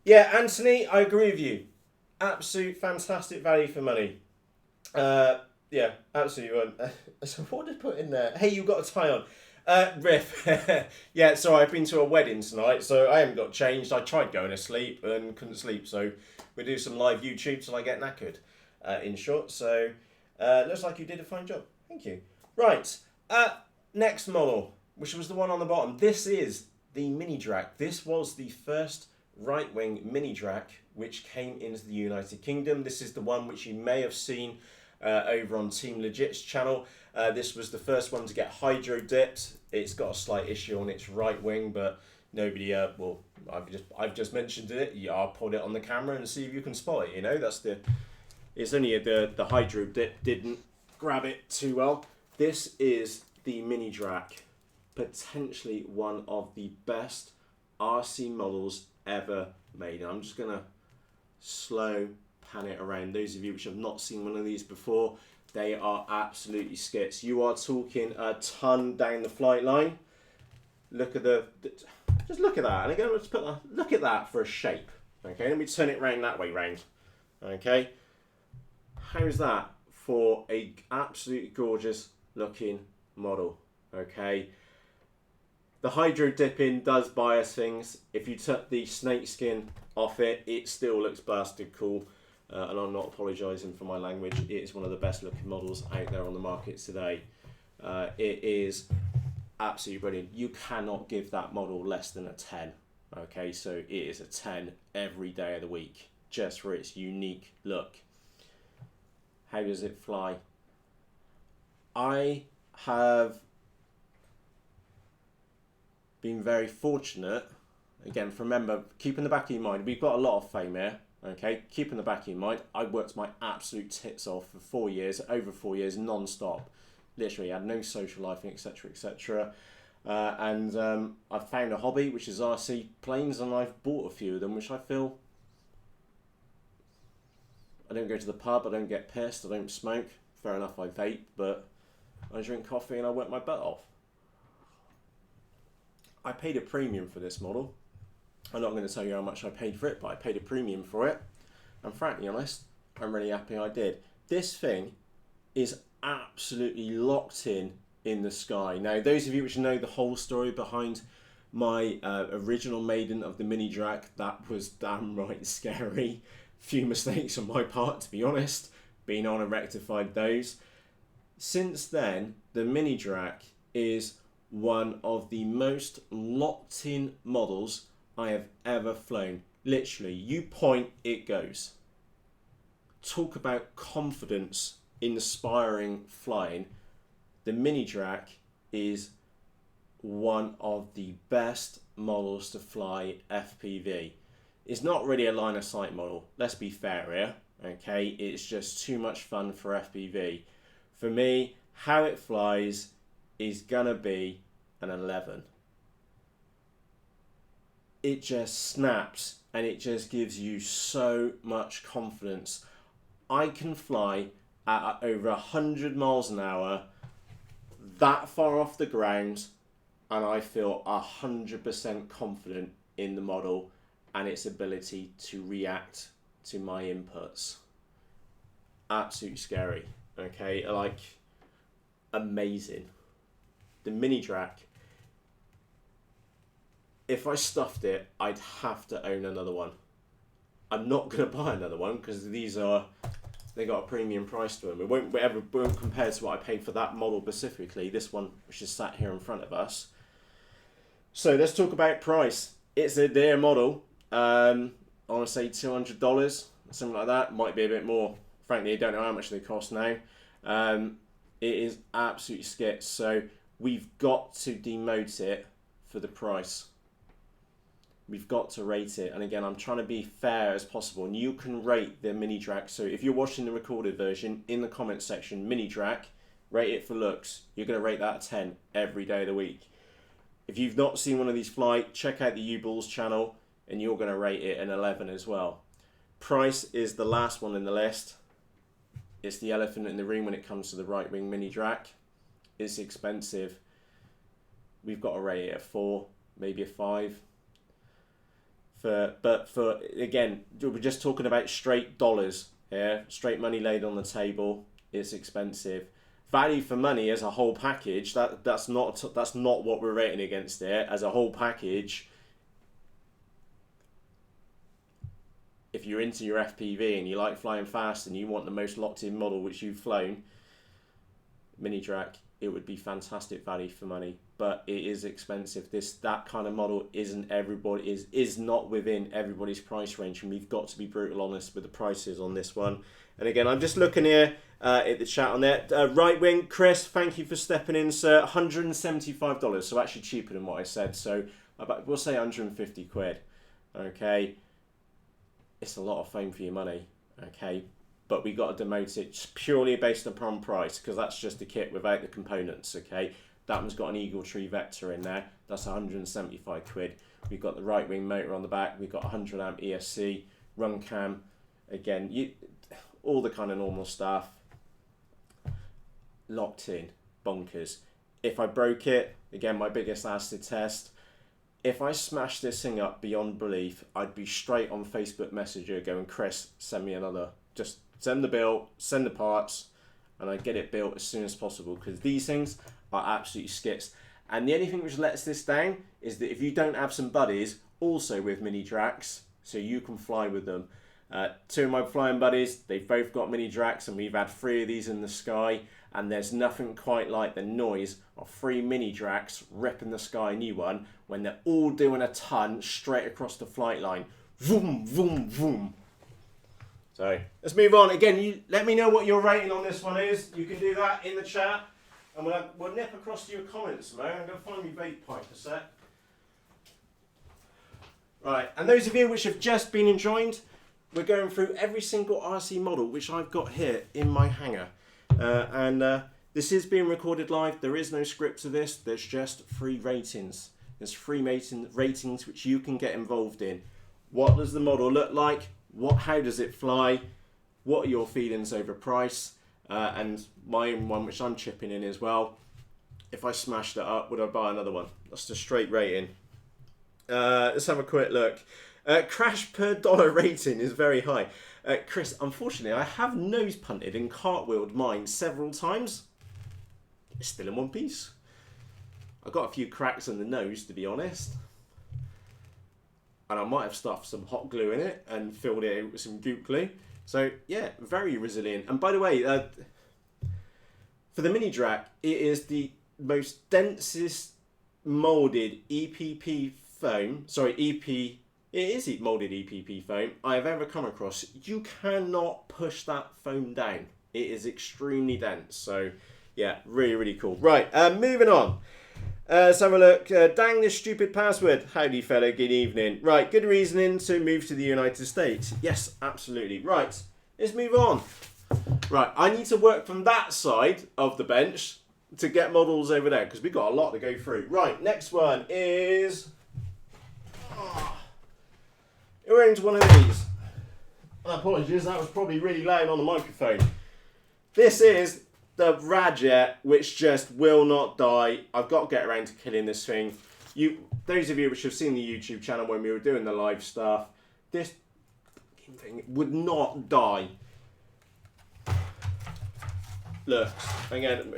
Yeah, Anthony, I agree with you. Absolute fantastic value for money. Yeah, absolutely. So what did I put in there? Hey, you got a tie on. Riff. Yeah, sorry, I've been to a wedding tonight, so I haven't got changed. I tried going to sleep and couldn't sleep, so we do some live YouTube till I get knackered, in short. So, looks like you did a fine job. Thank you. Right, next model, which was the one on the bottom. This is the Mini Drak. This was the first right-wing Mini Drak which came into the United Kingdom. This is the one which you may have seen over on Team Legit's channel. This was the first one to get hydro dipped. It's got a slight issue on its right wing, but Nobody, well, I've just mentioned it. Yeah, I'll put it on the camera and see if you can spot it. You know, it's only the Hydro that didn't grab it too well. This is the Mini Drak, potentially one of the best RC models ever made. And I'm just gonna slow pan it around. Those of you which have not seen one of these before, they are absolutely skits. You are talking a ton down the flight line. Look at just look at that. And again, let's look at that for a shape. Okay, let me turn it round that way round. Okay, how's that for a absolutely gorgeous looking model? Okay, the hydro dipping does bias things. If you took the snake skin off it, it still looks blasted cool. And I'm not apologising for my language. It is one of the best looking models out there on the market today. It is absolutely brilliant. You cannot give that model less than a 10. Okay, so it is a 10 every day of the week, just for its unique look. How does it fly? I have been very fortunate. Again, remember, keep in the back of your mind, we've got a lot of fame here. Okay, keep in the back of your mind, I worked my absolute tits off for 4 years, over 4 years, non-stop. Literally, I had no social life, etc., etc. I've found a hobby, which is RC planes, and I've bought a few of them, which I feel... I don't go to the pub, I don't get pissed, I don't smoke. Fair enough, I vape, but I drink coffee and I work my butt off. I paid a premium for this model. I'm not going to tell you how much I paid for it, but I paid a premium for it. And frankly honest, I'm really happy I did. This thing is absolutely locked in the sky. Now, those of you which know the whole story behind my original maiden of the Mini Drak, that was damn right scary. Few mistakes on my part, to be honest. Been on and rectified those. Since then, the Mini Drak is one of the most locked in models I have ever flown. Literally, you point, it goes. Talk about confidence, inspiring flying. The Mini Drak is one of the best models to fly FPV. It's not really a line of sight model, let's be fair here. Okay, it's just too much fun for FPV. For me, how it flies is gonna be an 11. It just snaps and it just gives you so much confidence. I can fly at over 100 miles an hour that far off the ground, and I feel 100% confident in the model and its ability to react to my inputs. Absolutely scary. Okay, like amazing. The Mini Drak, if I stuffed it, I'd have to own another one. I'm not going to buy another one because they got a premium price to them. It won't compare to what I paid for that model specifically, this one which is sat here in front of us. So let's talk about price. It's a dear model. I want to say $200, something like that. Might be a bit more. Frankly, I don't know how much they cost now. It is absolutely skit. So we've got to demote it for the price. We've got to rate it. And again, I'm trying to be fair as possible. And you can rate the Mini Drak. So if you're watching the recorded version, in the comment section, Mini Drak, rate it for looks. You're going to rate that a 10 every day of the week. If you've not seen one of these fly, check out the U-Balls channel and you're going to rate it an 11 as well. Price is the last one in the list. It's the elephant in the room when it comes to the right wing Mini Drak. It's expensive. We've got to rate it a 4, maybe a 5. But again, we're just talking about straight dollars here, straight money laid on the table. It's expensive. Value for money as a whole package. That's not what we're rating against here. As a whole package, if you're into your FPV and you like flying fast and you want the most locked-in model which you've flown, Mini Drak, it would be fantastic value for money. But it is expensive. That kind of model is not within everybody's price range, and we've got to be brutal honest with the prices on this one. And again, I'm just looking here at the chat on there. Right wing, Chris, thank you for stepping in, sir. $175, so actually cheaper than what I said. So about, we'll say 150 quid. Okay, it's a lot of foam for your money. Okay, but we got to demote it purely based upon price, because that's just a kit without the components. Okay, that one's got an Eagle Tree Vector in there. That's 175 quid. We've got the right wing motor on the back. We've got 100 amp ESC, run cam. Again, all the kind of normal stuff. Locked in, bonkers. If I broke it, again, my biggest acid test. If I smashed this thing up beyond belief, I'd be straight on Facebook Messenger going, Chris, send me another. Just send the bill, send the parts, and I get it built as soon as possible, because these things are absolutely skits. And the only thing which lets this down is that if you don't have some buddies also with mini Draks, so you can fly with them. Two of my flying buddies, they've both got mini Draks, and we've had 3 of these in the sky, and there's nothing quite like the noise of 3 mini Draks ripping the sky a new one when they're all doing a ton straight across the flight line. Vroom, vroom, vroom. So let's move on. Again, you let me know what your rating on this one is. You can do that in the chat, and we'll nip across to your comments, man. I'm going to find my vape pipe a sec. Right, and those of you which have just been joined, we're going through every single RC model which I've got here in my hangar. This is being recorded live. There is no script to this. There's just free ratings. There's free ratings which you can get involved in. What does the model look like? How does it fly? What are your feelings over price? And my own one, which I'm chipping in as well. If I smashed it up, would I buy another one? That's the straight rating. Let's have a quick look. Crash per dollar rating is very high. Chris, unfortunately, I have nose punted and cartwheeled mine several times. It's still in one piece. I've got a few cracks in the nose, to be honest. And I might have stuffed some hot glue in it and filled it in with some goop glue. So, yeah, very resilient. And by the way, for the mini Drak, it is the most densest moulded EPP foam. Sorry, it is moulded EPP foam I have ever come across. You cannot push that foam down. It is extremely dense. So, yeah, really, really cool. Right, moving on. Let's have a look. Dang this stupid password. Howdy, fella. Good evening. Right, good reasoning to move to the United States. Yes, absolutely. Right, let's move on. Right, I need to work from that side of the bench to get models over there, because we've got a lot to go through. Right, next one is... We're into one of these. Apologies, that was probably really loud on the microphone. This is the Radjet, which just will not die. I've got to get around to killing this thing. Those of you which have seen the YouTube channel when we were doing the live stuff, this thing would not die. Look, again,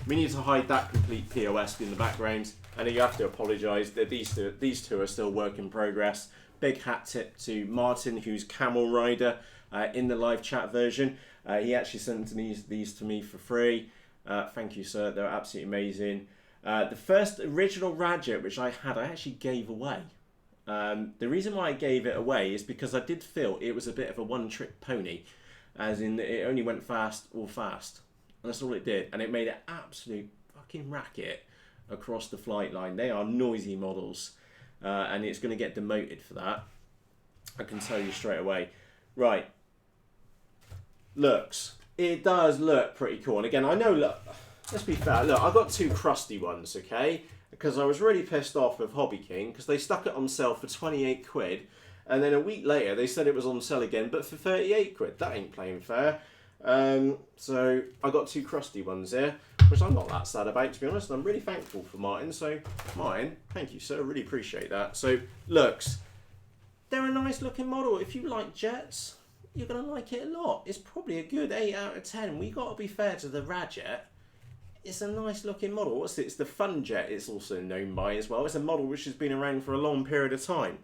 we need to hide that complete POS in the background, and you have to apologise that these two are still work in progress. Big hat tip to Martin, who's Camel Rider in the live chat version. He actually sent these to me for free. Thank you, sir. They're absolutely amazing. The first original Radjet which I had, I actually gave away. The reason why I gave it away is because I did feel it was a bit of a one-trick pony, as in it only went fast or fast. And that's all it did. And it made an absolute fucking racket across the flight line. They are noisy models. And it's going to get demoted for that. I can tell you straight away. Right. Looks. It does look pretty cool. And again, I know, look, let's be fair. Look, I got 2 crusty ones, okay? Because I was really pissed off with Hobby King, because they stuck it on sale for 28 quid. And then a week later, they said it was on sale again, but for 38 quid. That ain't playing fair. So I got 2 crusty ones here, which I'm not that sad about, to be honest. I'm really thankful for Martin. So Martin, thank you, sir. Really appreciate that. So looks, they're a nice looking model. If you like jets, you're gonna like it a lot. It's probably a good 8 out of 10. We got to be fair to the Radjet. It's a nice looking model. What's it? It's the Fun Jet. It's also known by as well. It's a model which has been around for a long period of time.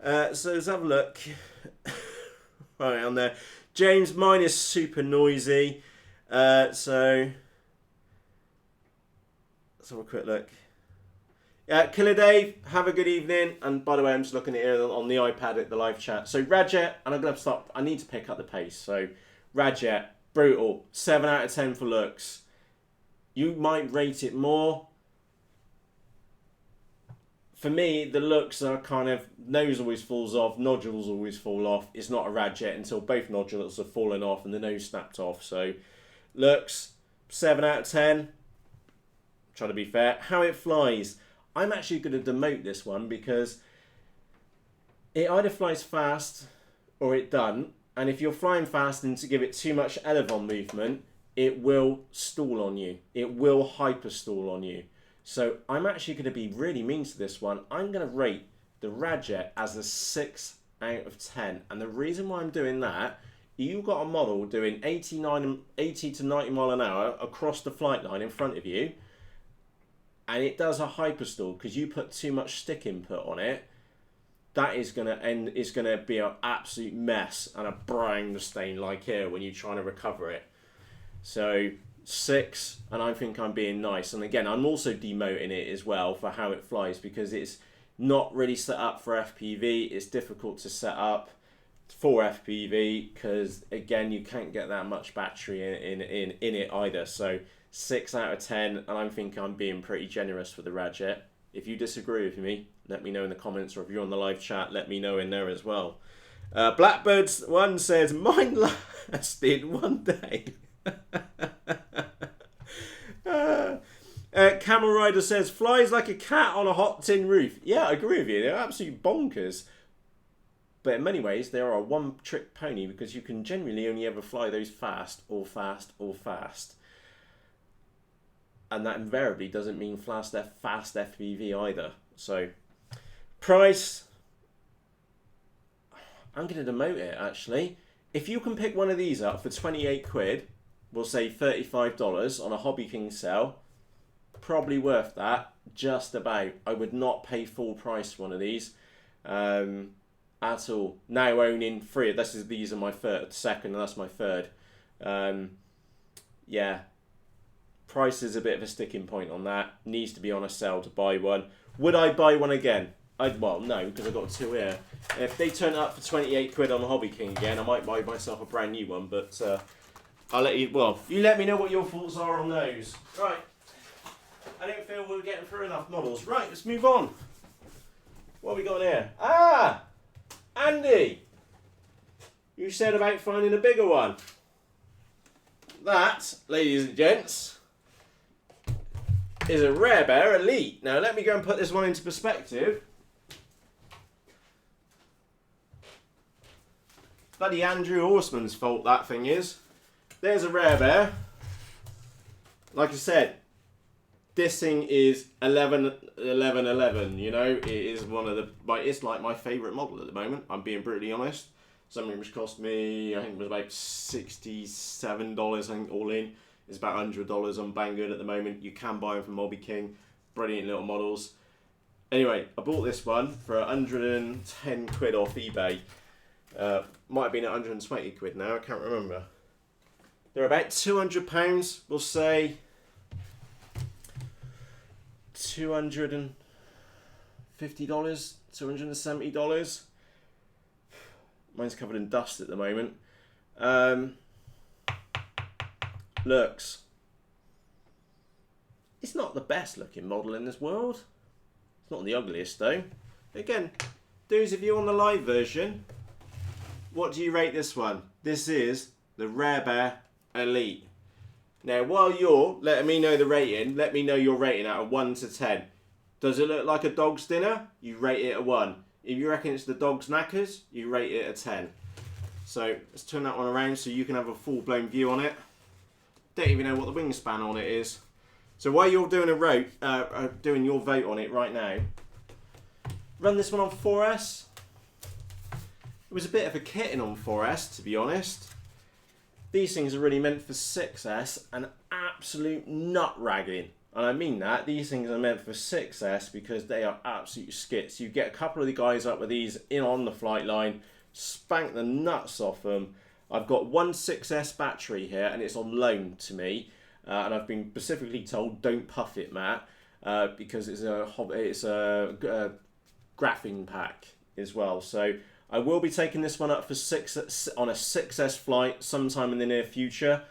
So let's have a look. Right on there. James, mine is super noisy. So let's have a quick look. Killer Dave, have a good evening. And by the way, I'm just looking at it on the iPad at the live chat. So Radjet, and I'm going to stop. I need to pick up the pace. So Radjet, brutal. 7 out of 10 for looks. You might rate it more for me, the looks are kind of, nose always falls off, nodules always fall off. It's not a rad jet until both nodules have fallen off and the nose snapped off. So, looks, 7 out of 10. Trying to be fair. How it flies. I'm actually going to demote this one because it either flies fast or it doesn't. And if you're flying fast and to give it too much elevon movement, it will stall on you. It will hyper stall on you. So I'm actually going to be really mean to this one. I'm going to rate the Radjet as a 6 out of 10. And the reason why I'm doing that, you've got a model doing 80 to 90 mile an hour across the flight line in front of you. And it does a hyperstall because you put too much stick input on it. That is going to end. It's going to be an absolute mess and a brine stain like here when you're trying to recover it. So 6, and I think I'm being nice. And again, I'm also demoting it as well for how it flies because it's not really set up for FPV. It's difficult to set up for FPV because again, you can't get that much battery in it either. So 6 out of 10, and I think I'm being pretty generous for the Radjet. If you disagree with me, let me know in the comments, or if you're on the live chat, let me know in there as well. Blackbird's one says, mine lasted 1 day. Camel Rider says, flies like a cat on a hot tin roof. Yeah, I agree with you. They're absolutely bonkers. But in many ways, they are a one-trick pony because you can generally only ever fly those fast or fast or fast. And that invariably doesn't mean fast FPV either. So, price, I'm going to demote it actually. If you can pick one of these up for 28 quid, we'll say $35 on a Hobby King sale, probably worth that, just about. I would not pay full price for one of these at all. Now owning 3, these are my second, and that's my third. Yeah. Price is a bit of a sticking point on that. Needs to be on a sale to buy one. Would I buy one again? Well, no, because I've got 2 here. If they turn up for 28 quid on the Hobby King again, I might buy myself a brand new one. But I'll let you. Well, you let me know what your thoughts are on those. Right. I don't feel we're getting through enough models. Right, let's move on. What have we got here? Ah, Andy. You said about finding a bigger one. That, ladies and gents, is a RareBear Elite. Now let me go and put this one into perspective. Bloody Andrew Horseman's fault that thing is. There's a RareBear. Like I said, this thing is 11, you know. It is one of the, it's like my favourite model at the moment, I'm being brutally honest. Something which cost me, I think it was about $67, I think, all in. It's about $100 on Banggood at the moment. You can buy them from Hobby King. Brilliant little models. Anyway, I bought this one for 110 quid off eBay. Might have been at 120 quid now, I can't remember. They're about £200, we'll say $250, $270. Mine's covered in dust at the moment. Looks. It's not the best looking model in this world. It's not the ugliest though. Again, those of you on the live version, what do you rate this one? This is the RareBear Elite. Now, while you're letting me know the rating, let me know your rating out of 1 to 10. Does it look like a dog's dinner? You rate it a 1. If you reckon it's the dog's knackers, you rate it a 10. So let's turn that one around so you can have a full-blown view on it. Don't even know what the wingspan on it is. So while you're doing doing your vote on it right now, run this one on 4S. It was a bit of a kitting on 4S, to be honest. These things are really meant for 6S and absolute nut ragging. And I mean that, these things are meant for 6S because they are absolute skits. You get a couple of the guys up with these in on the flight line, spank the nuts off them. I've got one 6S battery here and it's on loan to me. And I've been specifically told don't puff it, Matt, because it's a graphing pack as well. So I will be taking this one up for on a 6S flight sometime in the near future.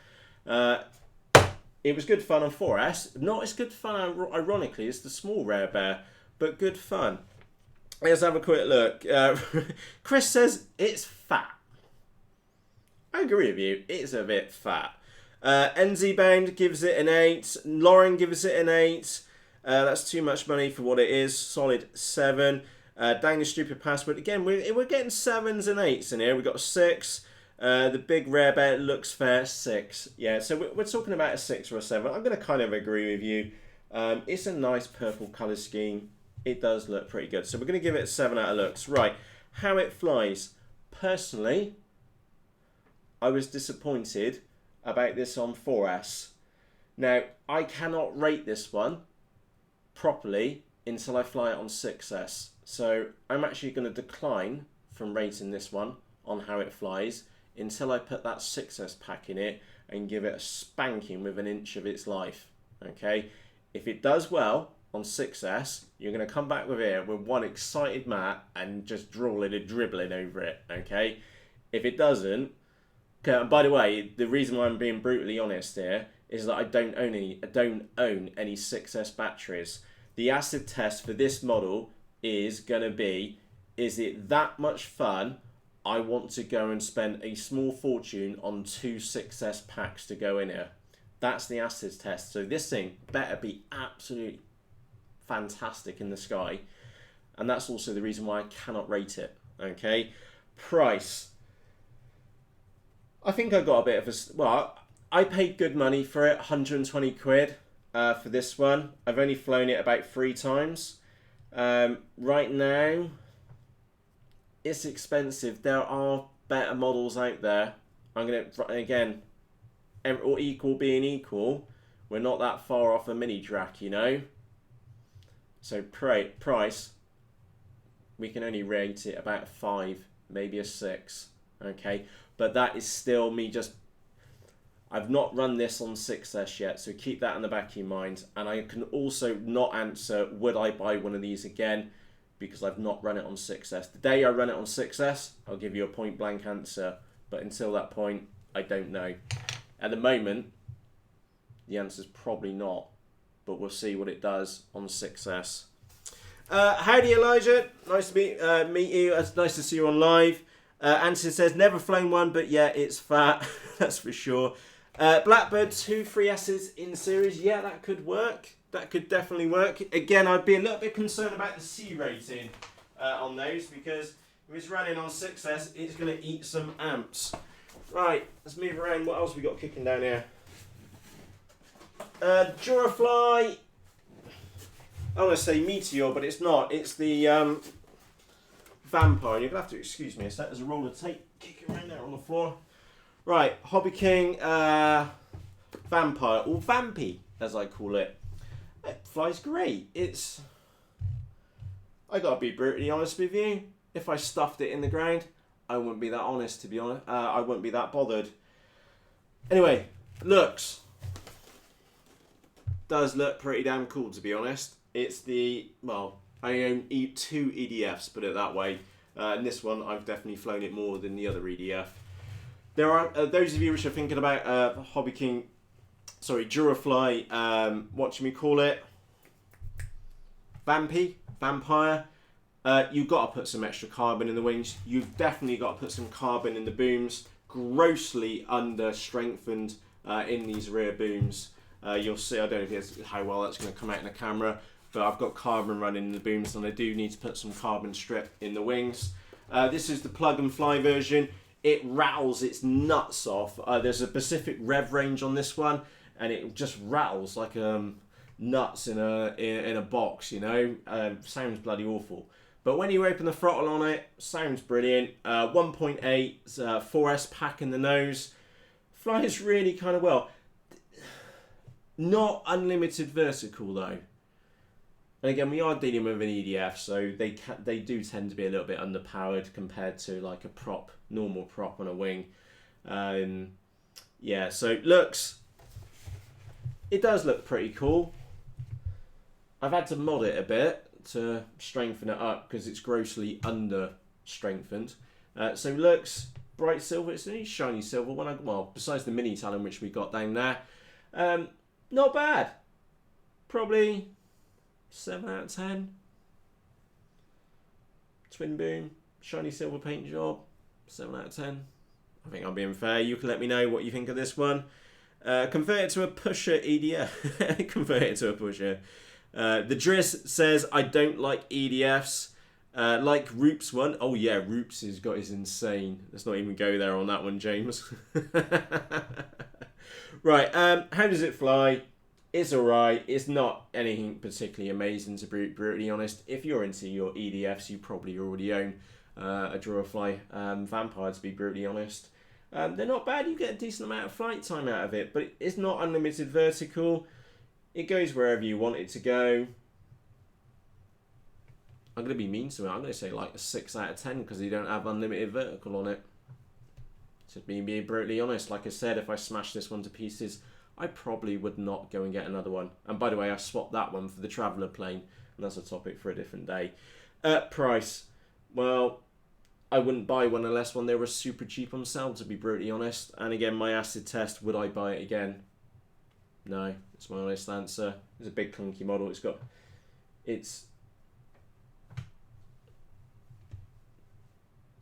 It was good fun on 4S. Not as good fun, ironically, as the small RareBear. but good fun. Let's have a quick look. Chris says it's fat. I agree with you. It's a bit fat. NZ Bound gives it an 8. Lauren gives it an 8. That's too much money for what it is. Solid 7. Dang the stupid password. Again, we're getting 7s and 8s in here. We've got a 6. The big RareBear looks fair. 6. Yeah, so we're talking about a 6 or a 7. I'm going to kind of agree with you. It's a nice purple colour scheme. It does look pretty good. So we're going to give it a 7 out of looks. Right, how it flies. Personally, I was disappointed about this on 4S. Now, I cannot rate this one properly until I fly it on 6S. So I'm actually going to decline from rating this one on how it flies until I put that 6S pack in it and give it a spanking with an inch of its life. Okay, if it does well on 6S, you're going to come back with here with one excited Matt and just drooling and dribbling over it. Okay, if it doesn't, okay, and by the way, the reason why I'm being brutally honest here is that I don't own any 6S batteries. The acid test for this model is going to be, is it that much fun? I want to go and spend a small fortune on 2 6S packs to go in here. That's the acid test. So this thing better be absolutely fantastic in the sky. And that's also the reason why I cannot rate it. Okay. Price. I think I got a bit of a... Well, I paid good money for it. 120 quid for this one. I've only flown it about 3 times. Right now, it's expensive. There are better models out there. I'm going to... Again, or equal being equal, we're not that far off a mini Drak, you know. So price, we can only rate it about a 5, maybe a 6. Okay, but that is still me just... I've not run this on 6S yet, so keep that in the back of your mind. And I can also not answer, would I buy one of these again? Because I've not run it on 6S. The day I run it on 6S, I'll give you a point blank answer. But until that point, I don't know. At the moment, the answer's probably not. But we'll see what it does on 6S. Howdy, Elijah. Nice to meet you. It's nice to see you on live. Anson says, never flown one, but yeah, it's fat. That's for sure. Blackbird, 2 3S's in series. Yeah, that could work. That could definitely work. Again, I'd be a little bit concerned about the C rating on those, because if it's running on 6S, it's going to eat some amps. Right, let's move around. What else we got kicking down here? Durafly. I want to say Meteor, but it's not. It's the Vampire. You're going to have to excuse me a sec. There's a roll of tape kicking around there on the floor. Right, Hobby King Vampire, or Vampy, as I call it. It flies great. It's... I got to be brutally honest with you. If I stuffed it in the ground, I wouldn't be that honest, to be honest. I wouldn't be that bothered. Anyway, looks. Does look pretty damn cool, to be honest. It's the, well, I own 2 EDFs, put it that way. And this one, I've definitely flown it more than the other EDF. There are those of you which are thinking about Hobby King, sorry, Durafly, what should we call it? Vampire. You've got to put some extra carbon in the wings. You've definitely got to put some carbon in the booms. Grossly under strengthened in these rear booms. You'll see, I don't know how well that's going to come out in the camera, but I've got carbon running in the booms, and I do need to put some carbon strip in the wings. This is the plug and fly version. It rattles its nuts off. There's a Pacific rev range on this one, and it just rattles like nuts in a box, you know. Sounds bloody awful. But when you open the throttle on it, sounds brilliant. 1.8, 4S pack in the nose. Flies really kind of well. Not unlimited vertical though. And again, we are dealing with an EDF, so they do tend to be a little bit underpowered compared to like a normal prop on a wing. Yeah, so looks, it does look pretty cool. I've had to mod it a bit to strengthen it up because it's grossly under strengthened. So looks bright silver. It's a shiny silver one. Well, besides the mini talon which we got down there, not bad. Probably 7 out of 10. twin boom, shiny silver paint job, 7 out of 10. I think I'm being fair. You can let me know what you think of this one. Convert it to a pusher EDF. Convert it to a pusher. The Driss says, I don't like EDFs. Like Roop's one. Oh yeah, Roop's has got his insane. Let's not even go there on that one, James. Right, how does it fly? It's alright. It's not anything particularly amazing, to be brutally honest. If you're into your EDFs, you probably already own a Draw-A-Fly Vampire, to be brutally honest. They're not bad. You get a decent amount of flight time out of it, but it's not unlimited vertical. It goes wherever you want it to go. I'm going to be mean to it. I'm going to say like a 6 out of 10 because you don't have unlimited vertical on it. To be brutally honest, like I said, if I smash this one to pieces, I probably would not go and get another one. And by the way, I swapped that one for the Traveller plane, and that's a topic for a different day. Price. Well, I wouldn't buy one unless they were super cheap on sale, to be brutally honest. And again, my acid test, would I buy it again? No, that's my honest answer. It's a big clunky model. It's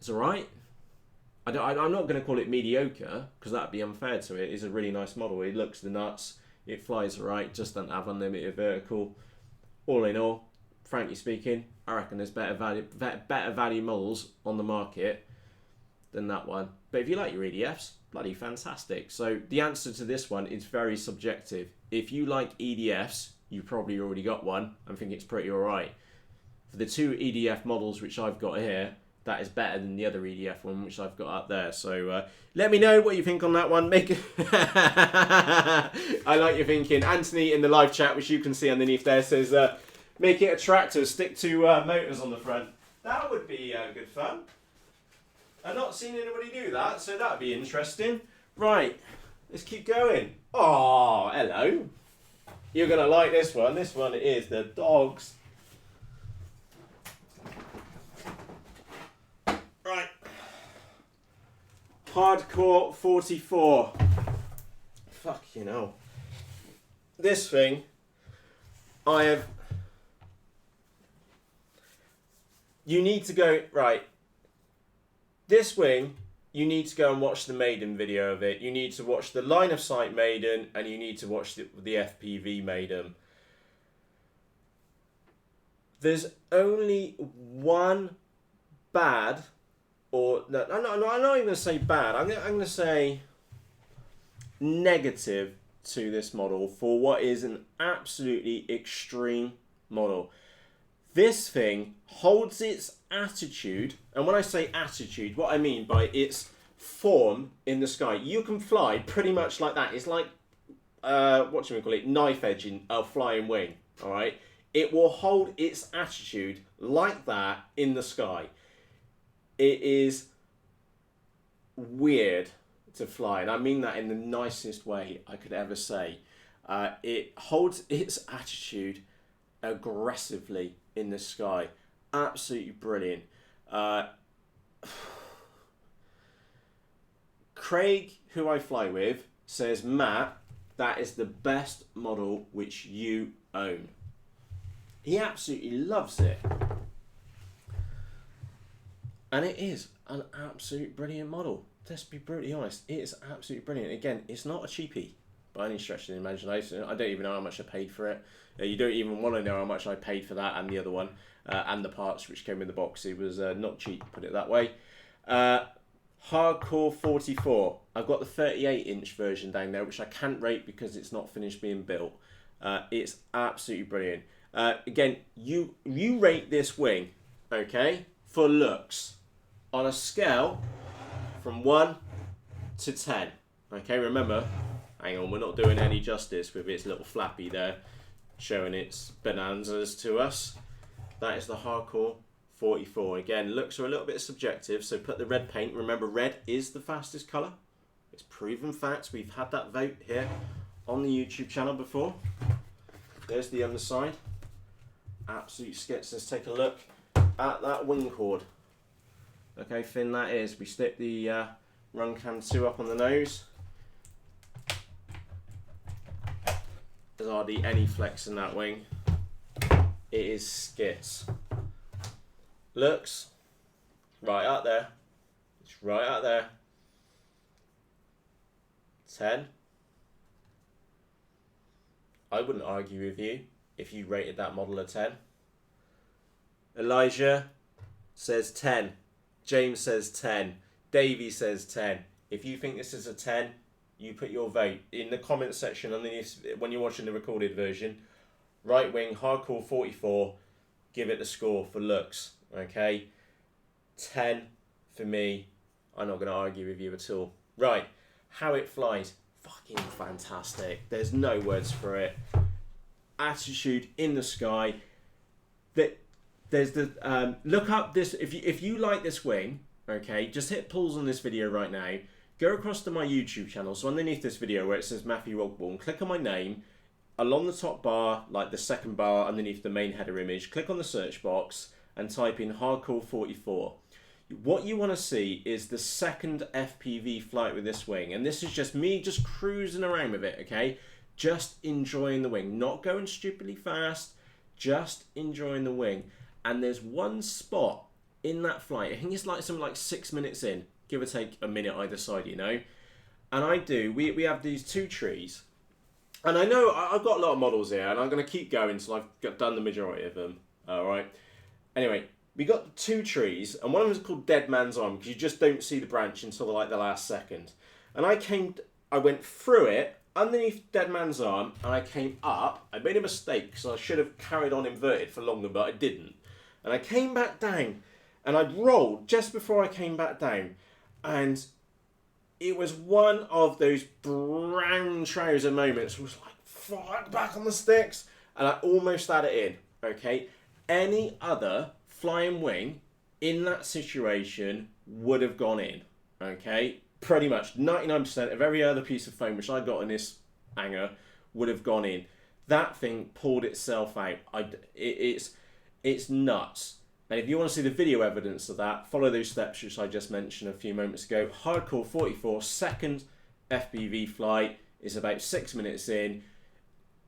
alright. I'm not going to call it mediocre because that'd be unfair to it. It's a really nice model. It looks the nuts. It flies alright. Just doesn't have unlimited vertical. All in all, frankly speaking, I reckon there's better value models on the market than that one. But if you like your EDFs, bloody fantastic. So the answer to this one is very subjective. If you like EDFs, you probably already got one and think it's pretty alright. For the 2 EDF models which I've got here, that is better than the other EDF one which I've got up there. So let me know what you think on that one. I like your thinking. Anthony in the live chat, which you can see underneath there, says make it a tractor, stick 2 motors on the front. That would be good fun. I've not seen anybody do that, so that would be interesting. Right, let's keep going. Oh, hello. You're going to like this one. This one is the dogs. Right. Hardcore 44. Fuck, you know. This thing, you need to go, right. This wing, you need to go and watch the Maiden video of it. You need to watch the line of sight Maiden, and you need to watch the FPV Maiden. There's only one bad, or no, I'm not even going to say bad. I'm going to say negative to this model for what is an absolutely extreme model. This thing holds its attitude, and when I say attitude, what I mean by its form in the sky. You can fly pretty much like that. It's like, what do we call it, knife edging a flying wing, all right? It will hold its attitude like that in the sky. It is weird to fly, and I mean that in the nicest way I could ever say. It holds its attitude aggressively in the sky. Absolutely brilliant. Craig, who I fly with, says, Matt, that is the best model which you own. He absolutely loves it. And it is an absolute brilliant model. Let's be brutally honest. It is absolutely brilliant. Again, it's not a cheapie by any stretch of the imagination. I don't even know how much I paid for it. You don't even want to know how much I paid for that and the other one. And the parts which came in the box. It was not cheap, put it that way. Hardcore 44. I've got the 38-inch version down there, which I can't rate because it's not finished being built. It's absolutely brilliant. Again, you rate this wing, okay, for looks on a scale from 1 to 10. Okay, remember, hang on, we're not doing any justice with its little flappy there, showing its bonanzas to us. That is the Hardcore 44. Again, looks are a little bit subjective, so put the red paint. Remember, red is the fastest colour. It's proven fact. We've had that vote here on the YouTube channel before. There's the underside. Absolute skits. Let's take a look at that wing cord. Okay, thin that is. We stick the Run Cam 2 up on the nose. There's hardly any flex in that wing. It is skits. Looks Right out there. It's right out there. 10. I wouldn't argue with you if you rated that model a 10. Elijah says 10. James says 10. Davey says 10. If you think this is a 10, you put your vote in the comment section underneath when you're watching the recorded version. Right wing, hardcore 44. Give it the score for looks. Okay? 10 for me. I'm not going to argue with you at all. Right. How it flies. Fucking fantastic. There's no words for it. Attitude in the sky. There's the look up this if you like this wing, okay, just hit pause on this video right now. Go across to my YouTube channel. So underneath this video where it says Matthew Ogborn, click on my name. Along the top bar, like the second bar underneath the main header image, click on the search box and type in Hardcore 44. What you want to see is the second FPV flight with this wing. And this is just me just cruising around with it, okay? Just enjoying the wing. Not going stupidly fast, just enjoying the wing. And there's one spot in that flight, I think it's like something like 6 minutes in, give or take a minute either side, you know? And we have these two trees. And I know I've got a lot of models here, and I'm going to keep going until I've done the majority of them, alright? Anyway, we got two trees, and one of them is called Dead Man's Arm, because you just don't see the branch until like the last second. And I went through it, underneath Dead Man's Arm, and I came up. I made a mistake, because I should have carried on inverted for longer, but I didn't. And I came back down, and I'd rolled just before I came back down, and it was one of those brown trouser moments. It was like, fuck, back on the sticks, and I almost had it in, okay? Any other flying wing in that situation would have gone in, okay? Pretty much 99% of every other piece of foam which I got in this hanger would have gone in. That thing pulled itself out. It's nuts. And if you want to see the video evidence of that, follow those steps which I just mentioned a few moments ago. Hardcore 44 second FPV flight is about 6 minutes in,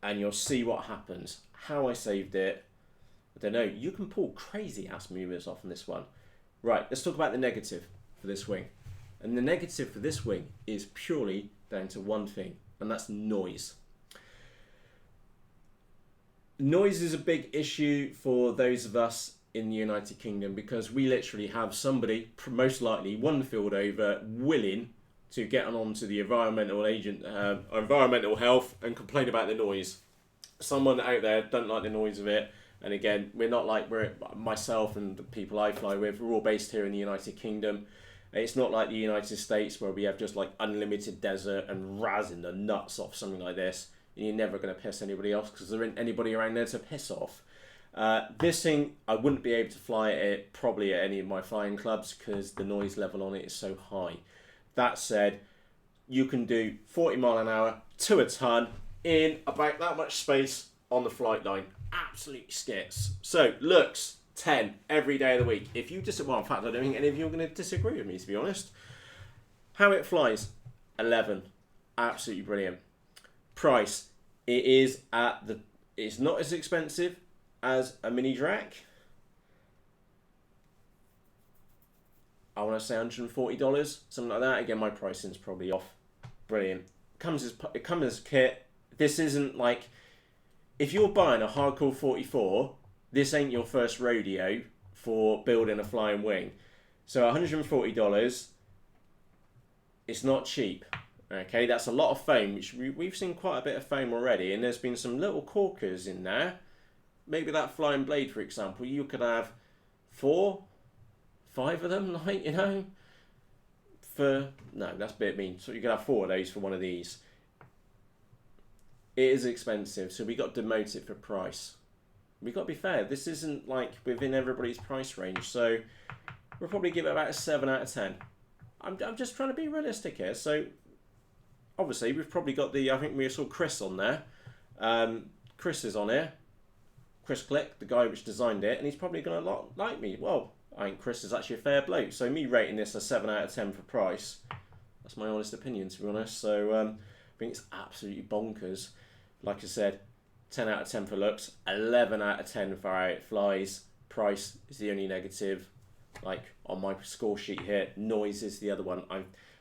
and you'll see what happens. How I saved it, I don't know. You can pull crazy ass movements off on this one. Right, let's talk about the negative for this wing. And the negative for this wing is purely down to one thing, and that's noise. Noise is a big issue for those of us in the United Kingdom, because we literally have somebody, most likely one field over, willing to get on to the environmental health and complain about the noise. Someone out there don't like the noise of it. And again, myself and the people I fly with, we're all based here in the United Kingdom. It's not like the United States where we have just like unlimited desert and razzing the nuts off something like this. And you're never going to piss anybody else because there isn't anybody around there to piss off. This thing, I wouldn't be able to fly it probably at any of my flying clubs because the noise level on it is so high. That said, you can do 40 mile an hour to a ton in about that much space on the flight line. Absolutely skits. So, looks, 10 every day of the week. If you well, in fact, I don't think any of you are going to disagree with me, to be honest. How it flies, 11. Absolutely brilliant. Price, it's not as expensive as a mini Drak. I want to say $140, something like that. Again, my pricing's probably off. Brilliant. It comes as kit. This isn't like, if you're buying a Hardcore 44, this ain't your first rodeo for building a flying wing. So $140, it's not cheap. Okay, that's a lot of foam, which we've seen quite a bit of foam already, and there's been some little corkers in there. Maybe that flying blade, for example, you could have 4, 5 of them, like, you know, no, that's a bit mean. So you could have 4 of those for one of these. It is expensive, so we got to demote it for price. We got to be fair. This isn't like within everybody's price range, so we'll probably give it about a 7 out of 10. I'm just trying to be realistic here. So obviously we've probably got I think we saw Chris on there. Chris is on here. Chris Click, the guy which designed it, and he's probably going to like me. Well, I think Chris is actually a fair bloke, so me rating this a 7 out of 10 for price, that's my honest opinion, to be honest. So I think it's absolutely bonkers. Like I said, 10 out of 10 for looks, 11 out of 10 for how it flies. Price is the only negative. like on my score sheet here. Noise is the other one.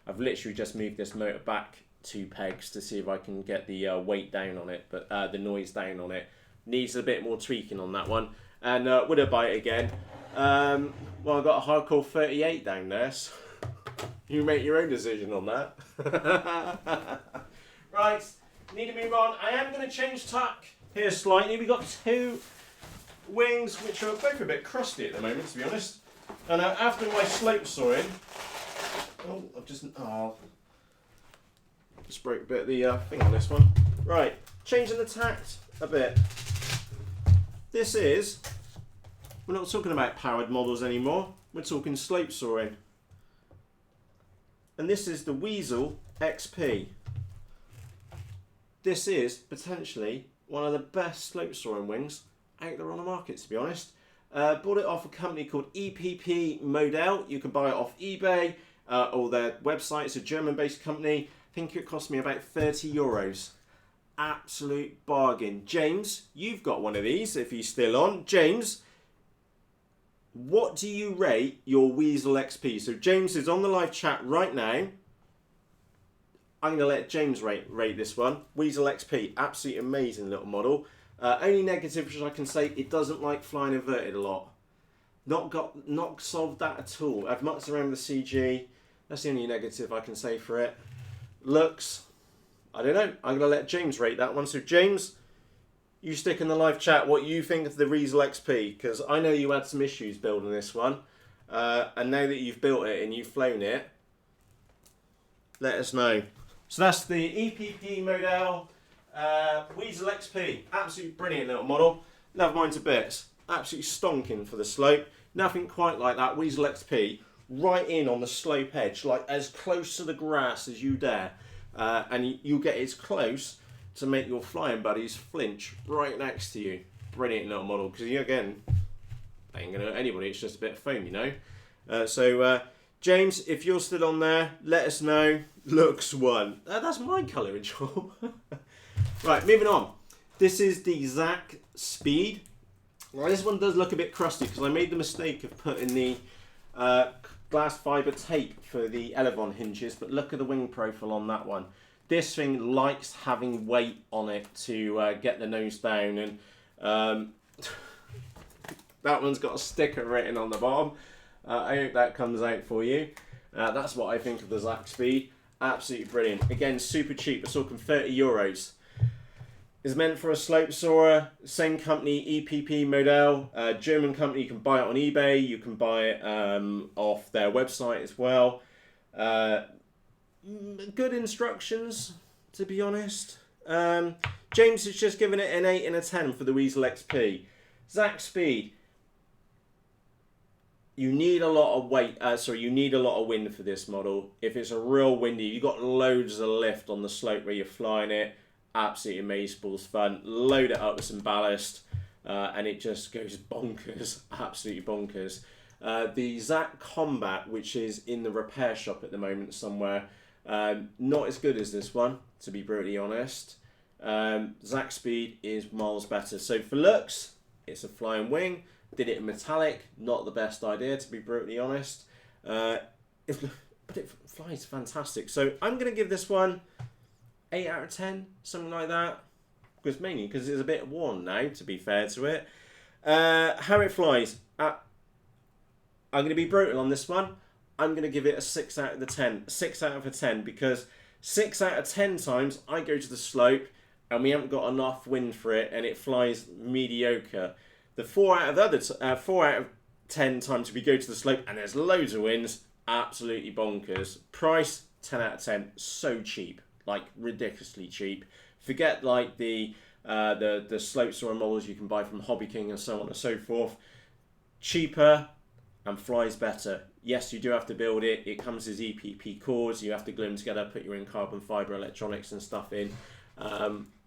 I've literally just moved this motor back 2 pegs to see if I can get the weight down on it, but the noise down on it. Needs a bit more tweaking on that one. And would I buy it again? Well, I've got a hardcore 38 down there, so you make your own decision on that. Right, need to move on. I am going to change tack here slightly. We've got 2 wings which are both a bit crusty at the moment, to be honest. And after my slope sawing, just broke a bit of the thing on this one. Right, changing the tact a bit. This is, we're not talking about powered models anymore, we're talking slope sawing. And this is the Wiesel XP. This is potentially one of the best slope sawing wings out there on the market, to be honest. Bought it off a company called EPP Model. You can buy it off eBay or their website. It's a German-based company. I think it cost me about 30 euros. Absolute bargain. James, you've got one of these if he's still on. James, what do you rate your Wiesel XP? So James is on the live chat right now. I'm going to let James rate this one. Wiesel XP, absolutely amazing little model. Only negative which I can say, it doesn't like flying inverted a lot. Not solved that at all. I've mucked around with the CG. That's the only negative I can say for it. Looks, I don't know. I'm going to let James rate that one. So James, you stick in the live chat what you think of the Wiesel XP, because I know you had some issues building this one. And now that you've built it and you've flown it, let us know. So that's the EPP Model Wiesel XP. Absolutely brilliant little model. Love mine to bits. Absolutely stonking for the slope. Nothing quite like that. Wiesel XP right in on the slope edge, like as close to the grass as you dare. And you'll get as close to make your flying buddies flinch right next to you. Brilliant little model, because you, again, ain't going to hurt anybody. It's just a bit of foam, you know. James, if you're still on there, let us know. Looks one. That's my colouring job. Right, moving on. This is the ZackSpeed. Now, this one does look a bit crusty because I made the mistake of putting the glass fibre tape for the elevon hinges, but look at the wing profile on that one. This thing likes having weight on it to get the nose down, and that one's got a sticker written on the bottom. I hope that comes out for you. That's what I think of the ZackSpeed. Absolutely brilliant. Again, super cheap. We're talking 30 euros. It's meant for a slope sawer. Same company, EPP Model. German company. You can buy it on eBay. You can buy it off their website as well. Good instructions, to be honest. James has just given it an 8 and a 10 for the Wiesel XP. ZackSpeed. You need a lot of weight. You need a lot of wind for this model. If it's a real windy, you've got loads of lift on the slope where you're flying it. Absolutely amazeballs fun. Load it up with some ballast, and it just goes bonkers. Absolutely bonkers. The ZackComat, which is in the repair shop at the moment somewhere, not as good as this one, to be brutally honest. ZackSpeed is miles better. So for looks, it's a flying wing. Did it in metallic, not the best idea, to be brutally honest. But it flies fantastic. So I'm going to give this one 8 out of 10, something like that. Mainly because it's a bit worn now, to be fair to it. How it flies. I'm going to be brutal on this one. I'm going to give it a 6 out of 10. 6 out of 10, because 6 out of 10 times I go to the slope and we haven't got enough wind for it and it flies mediocre. The 4 out of 10 times we go to the slope and there's loads of winds, absolutely bonkers. Price, 10 out of 10, so cheap, like ridiculously cheap. Forget like the slope sawer models you can buy from Hobby King and so on and so forth. Cheaper and flies better. Yes, you do have to build it. It comes as EPP cores. You have to glue them together, put your own carbon fibre electronics and stuff in.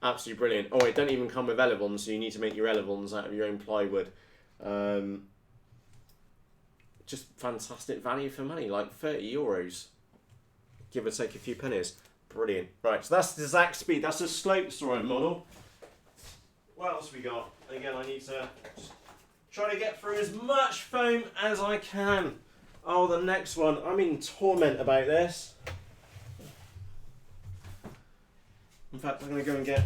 Absolutely brilliant. Oh, it don't even come with elevons, so you need to make your elevons out of your own plywood. Just fantastic value for money, like 30 euros, give or take a few pennies. Brilliant. Right, so that's the ZackSpeed. That's a slope sawing model. What else we got? Again, I need to just Trying to get through as much foam as I can. Oh, the next one. I'm in torment about this. In fact, I'm going to go and get...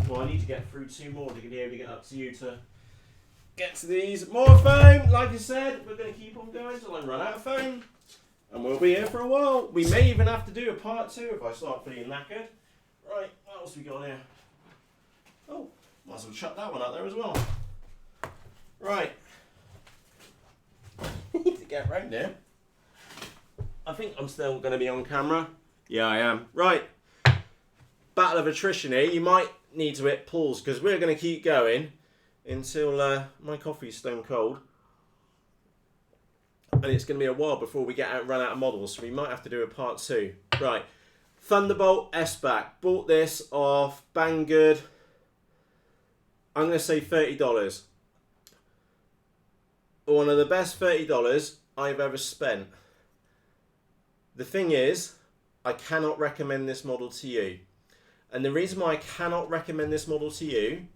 Well, I need to get through 2 more to be able to get up to you to get to these. More foam. Like I said, we're going to keep on going until I run out of foam. And we'll be here for a while. We may even have to do a part 2 if I start feeling knackered. Right, what else we got here? Oh, might as well chuck that one out there as well. Right. Need to get round there. I think I'm still going to be on camera. Yeah, I am. Right. Battle of attrition here. You might need to hit pause because we're going to keep going until my coffee's stone cold. And it's going to be a while before we run out of models, so we might have to do a part 2. Right. Thunderbolt S-Back. Bought this off Banggood. I'm going to say $30. One of the best $30 I've ever spent. The thing is, I cannot recommend this model to you. And the reason why I cannot recommend this model to you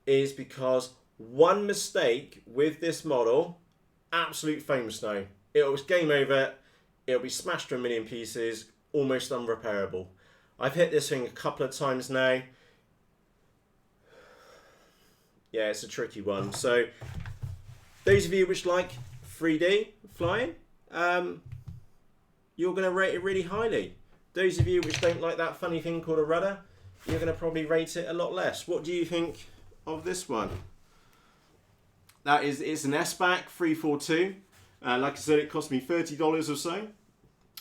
is because one mistake with this model, absolute foam snow. It was game over. It'll be smashed to a million pieces, almost unrepairable. I've hit this thing a couple of times now. Yeah, it's a tricky one. So, those of you which like 3D flying, you're going to rate it really highly. Those of you which don't like that funny thing called a rudder, you're going to probably rate it a lot less. What do you think of this one? It's an S-Back 342. Like I said, it cost me $30 or so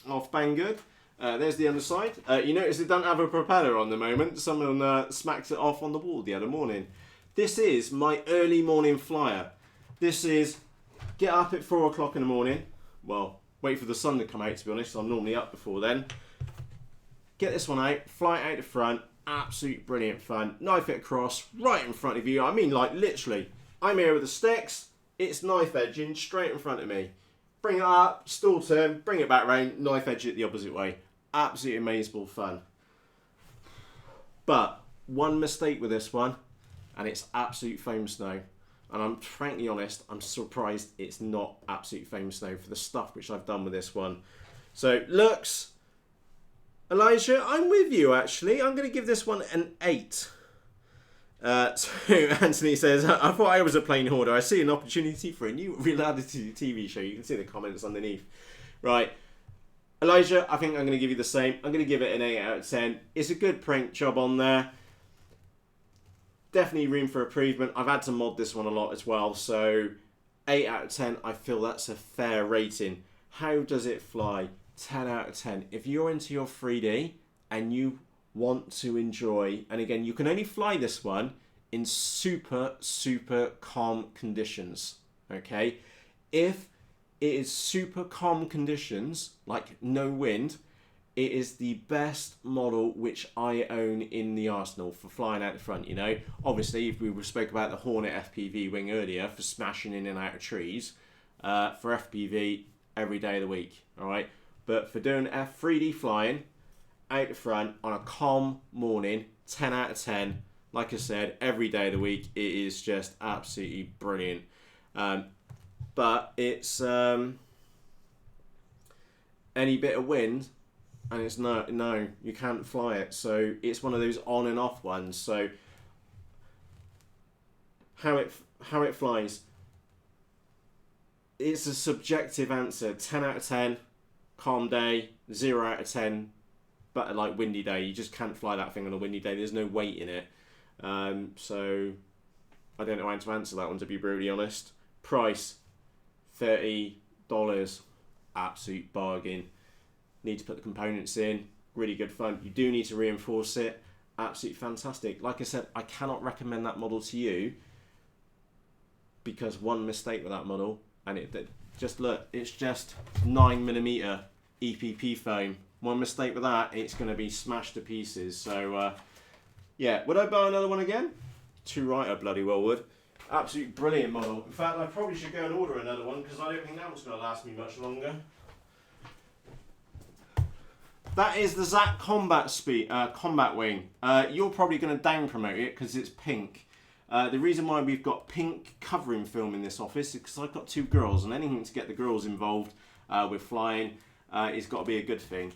off Banggood. There's the underside. You notice it doesn't have a propeller on the moment. Someone smacked it off on the wall the other morning. This is my early morning flyer. This is get up at 4 o'clock in the morning. Well, wait for the sun to come out, to be honest. I'm normally up before then. Get this one out, fly it out the front. Absolute brilliant fun. Knife it across, right in front of you. I mean, like, literally. I'm here with the sticks. It's knife edging straight in front of me. Bring it up, stall turn, bring it back round, knife edge it the opposite way. Absolutely amazing fun. But one mistake with this one, and it's absolute foam snow. And I'm frankly honest, I'm surprised it's not absolute foam snow for the stuff which I've done with this one. So, looks, Elijah, I'm with you actually. I'm going to give this one an 8. So Anthony says, I thought I was a plane hoarder. I see an opportunity for a new reality TV show. You can see the comments underneath. Right. Elijah, I think I'm going to give you the same. I'm going to give it an 8 out of 10. It's a good print job on there. Definitely room for improvement. I've had to mod this one a lot as well. So 8 out of 10, I feel that's a fair rating. How does it fly? 10 out of 10. If you're into your 3D and you want to enjoy, and again, you can only fly this one in super calm conditions. Okay? If it is super calm conditions, like no wind, it is the best model which I own in the arsenal for flying out the front, you know. Obviously, if we spoke about the Hornet FPV wing earlier for smashing in and out of trees, for FPV every day of the week, all right? But for doing F3D flying out the front on a calm morning, 10 out of 10. Like I said, every day of the week, it is just absolutely brilliant. But it's any bit of wind, and it's no, you can't fly it. So it's one of those on and off ones. So how it flies, it's a subjective answer. 10 out of 10, calm day. 0 out of 10, but like windy day. You just can't fly that thing on a windy day. There's no weight in it. So I don't know how to answer that one, to be brutally honest. Price, $30. Absolute bargain. Need to put the components in. Really good fun. You do need to reinforce it. Absolutely fantastic. Like I said, I cannot recommend that model to you because one mistake with that model, and just look, it's just 9mm EPP foam. One mistake with that, it's going to be smashed to pieces. So yeah, would I buy another one again? Too right, I bloody well would. Absolutely brilliant model. In fact, I probably should go and order another one because I don't think that one's going to last me much longer. That is the ZackComat combat wing. You're probably going to down promote it because it's pink. The reason why we've got pink covering film in this office is because I've got 2 girls, and anything to get the girls involved with flying is got to be a good thing.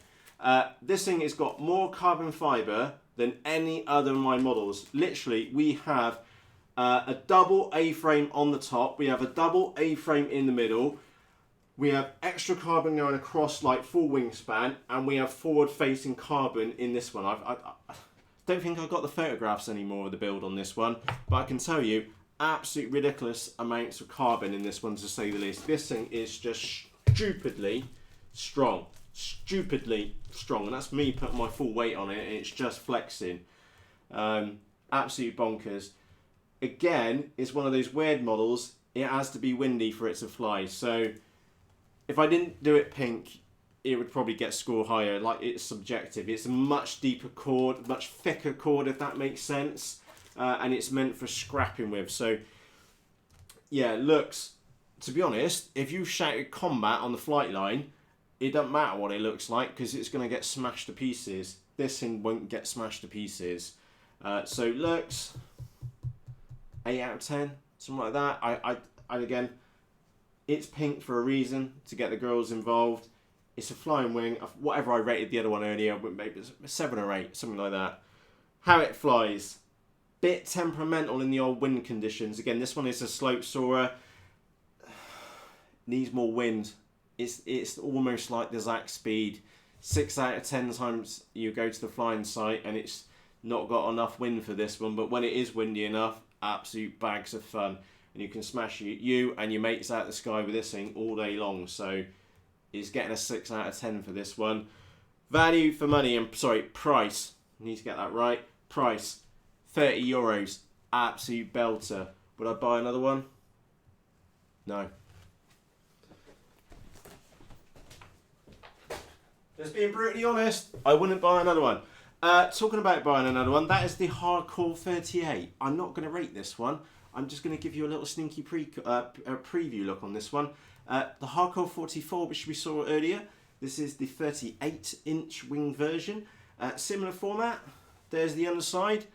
This thing has got more carbon fibre than any other of my models. Literally, we have a double A-frame on the top, we have a double A-frame in the middle, we have extra carbon going across like full wingspan, and we have forward-facing carbon in this one. I don't think I've got the photographs anymore of the build on this one, but I can tell you, absolute ridiculous amounts of carbon in this one, to say the least. This thing is just stupidly strong. Stupidly strong, and that's me putting my full weight on it, and it's just flexing. Absolute bonkers. Again, it's one of those weird models. It has to be windy for it to fly, so if I didn't do it pink, it would probably get score higher. Like, it's subjective. It's a much deeper chord, much thicker chord, if that makes sense, and it's meant for scrapping with. So yeah, looks, to be honest, if you shouted combat on the flight line, it doesn't matter what it looks like, because it's going to get smashed to pieces. This thing won't get smashed to pieces. So looks 8 out of 10, something like that. I again, it's pink for a reason, to get the girls involved. It's a flying wing. Whatever I rated the other one earlier, maybe 7 or 8, something like that. How it flies, bit temperamental in the old wind conditions. Again, this one is a slope soarer. Needs more wind. It's almost like the ZackSpeed. 6 out of 10 times you go to the flying site and it's not got enough wind for this one, but when it is windy enough, absolute bags of fun. And you can smash you and your mates out the sky with this thing all day long. So it's getting a 6 out of 10 for this one. Value for money, and sorry, price. I need to get that right. Price, €30. Absolute belter. Would I buy another one? No. Just being brutally honest, I wouldn't buy another one. Talking about buying another one, that is the Hardcore 38. I'm not going to rate this one. I'm just going to give you a little sneaky preview look on this one. The Hardcore 44, which we saw earlier, this is the 38-inch wing version. Similar format. There's the underside.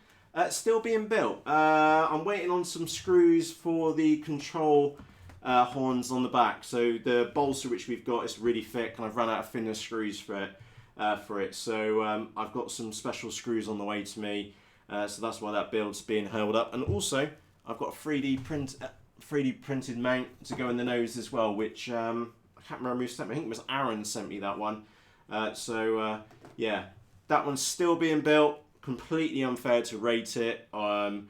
Still being built. I'm waiting on some screws for the control horns on the back. So the bolster which we've got is really thick, and I've run out of thinner screws for it. So I've got some special screws on the way to me. So that's why that build's being held up. And also, I've got a 3D printed mount to go in the nose as well, which I can't remember who sent me. I think it was Aaron sent me that one. Yeah, that one's still being built. Completely unfair to rate it. I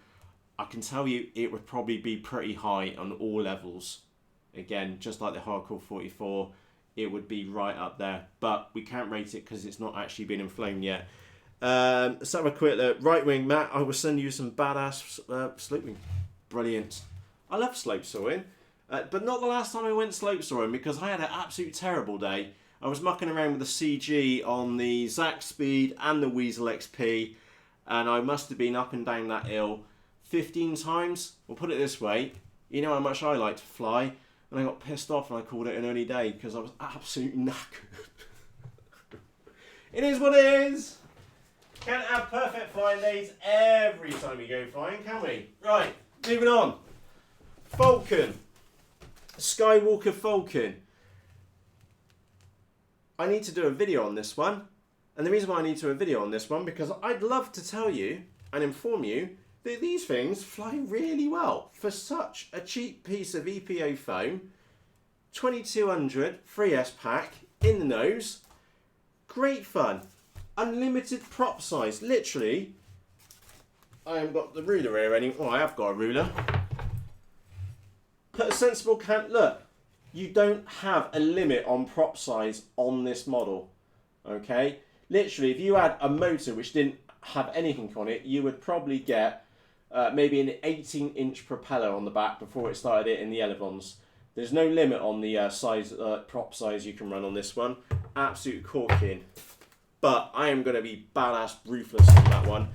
can tell you it would probably be pretty high on all levels. Again, just like the Hardcore 44, it would be right up there. But we can't rate it because it's not actually been inflamed yet. Let's have a quick look. Right wing, Matt, I will send you some badass sloping. Brilliant. I love slope soaring. But not the last time I went slope soaring, because I had an absolute terrible day. I was mucking around with the CG on the ZackSpeed and the Wiesel XP, and I must have been up and down that hill 15 times. We'll put it this way, you know how much I like to fly, and I got pissed off and I called it an early day because I was absolutely knackered. It is what it is. Can't have perfect flying days every time you go flying, can we? Right, moving on. Falcon. Skywalker Falcon. I need to do a video on this one. And the reason why I need to do a video on this one, because I'd love to tell you and inform you that these things fly really well for such a cheap piece of EPO foam. 2200 3S pack in the nose. Great fun. Unlimited prop size. Literally, I haven't got the ruler here anymore. Oh, I have got a ruler. Put a sensible can. Look, you don't have a limit on prop size on this model. Okay? Literally, if you had a motor which didn't have anything on it, you would probably get maybe an 18-inch propeller on the back before it started hitting the elevons. There's no limit on the prop size you can run on this one. Absolute corking. But I am going to be badass ruthless on that one.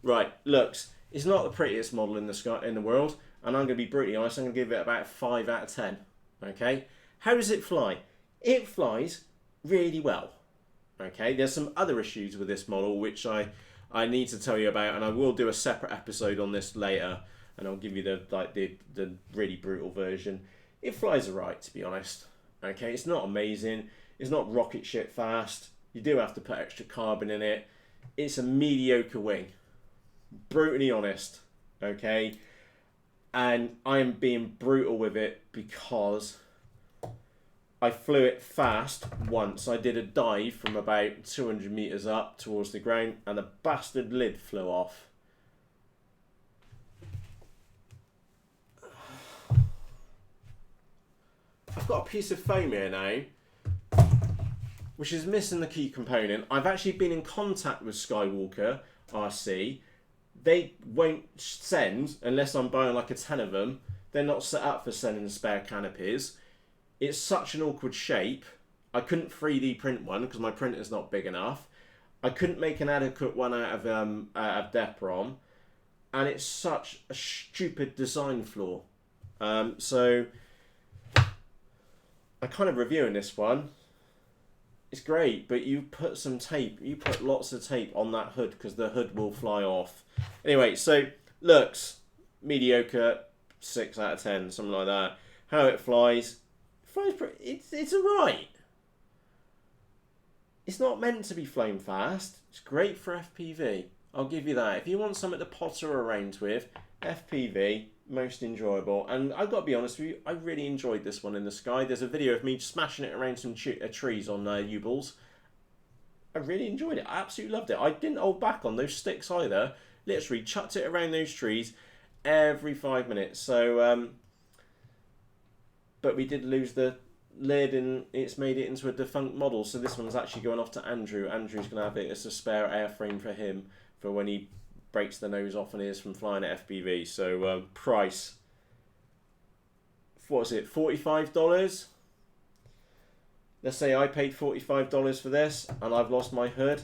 Right, looks. It's not the prettiest model in the world, and I'm going to be brutally honest. I'm going to give it about 5 out of 10. Okay? How does it fly? It flies really well. Okay, there's some other issues with this model which I need to tell you about, and I will do a separate episode on this later. and I'll give you the really brutal version. It flies alright, to be honest. Okay, it's not amazing. It's not rocket ship fast. You do have to put extra carbon in it. It's a mediocre wing. Brutally honest. Okay, and I'm being brutal with it because I flew it fast once. I did a dive from about 200 meters up towards the ground, and the bastard lid flew off. I've got a piece of foam here now, which is missing the key component. I've actually been in contact with Skywalker RC. They won't send unless I'm buying like a 10 of them. They're not set up for sending spare canopies. It's such an awkward shape. I couldn't 3D print one because my printer's not big enough. I couldn't make an adequate one out of Deprom, and it's such a stupid design flaw. So I'm kind of reviewing this one. It's great, but you put some tape. You put lots of tape on that hood because the hood will fly off. Anyway, so looks mediocre, 6 out of 10, something like that. How it flies pretty, it's alright. It's not meant to be flown fast. It's great for FPV. I'll give you that. If you want something to potter around with, FPV, most enjoyable. And I've got to be honest with you, I really enjoyed this one in the sky. There's a video of me smashing it around some trees on U-balls. I really enjoyed it. I absolutely loved it. I didn't hold back on those sticks either. Literally chucked it around those trees every 5 minutes. So, but we did lose the lid, and it's made it into a defunct model. So this one's actually going off to Andrew. Andrew's going to have it as a spare airframe for him for when he breaks the nose off and ears from flying at FPV. So price, what was it, $45? Let's say I paid $45 for this and I've lost my hood.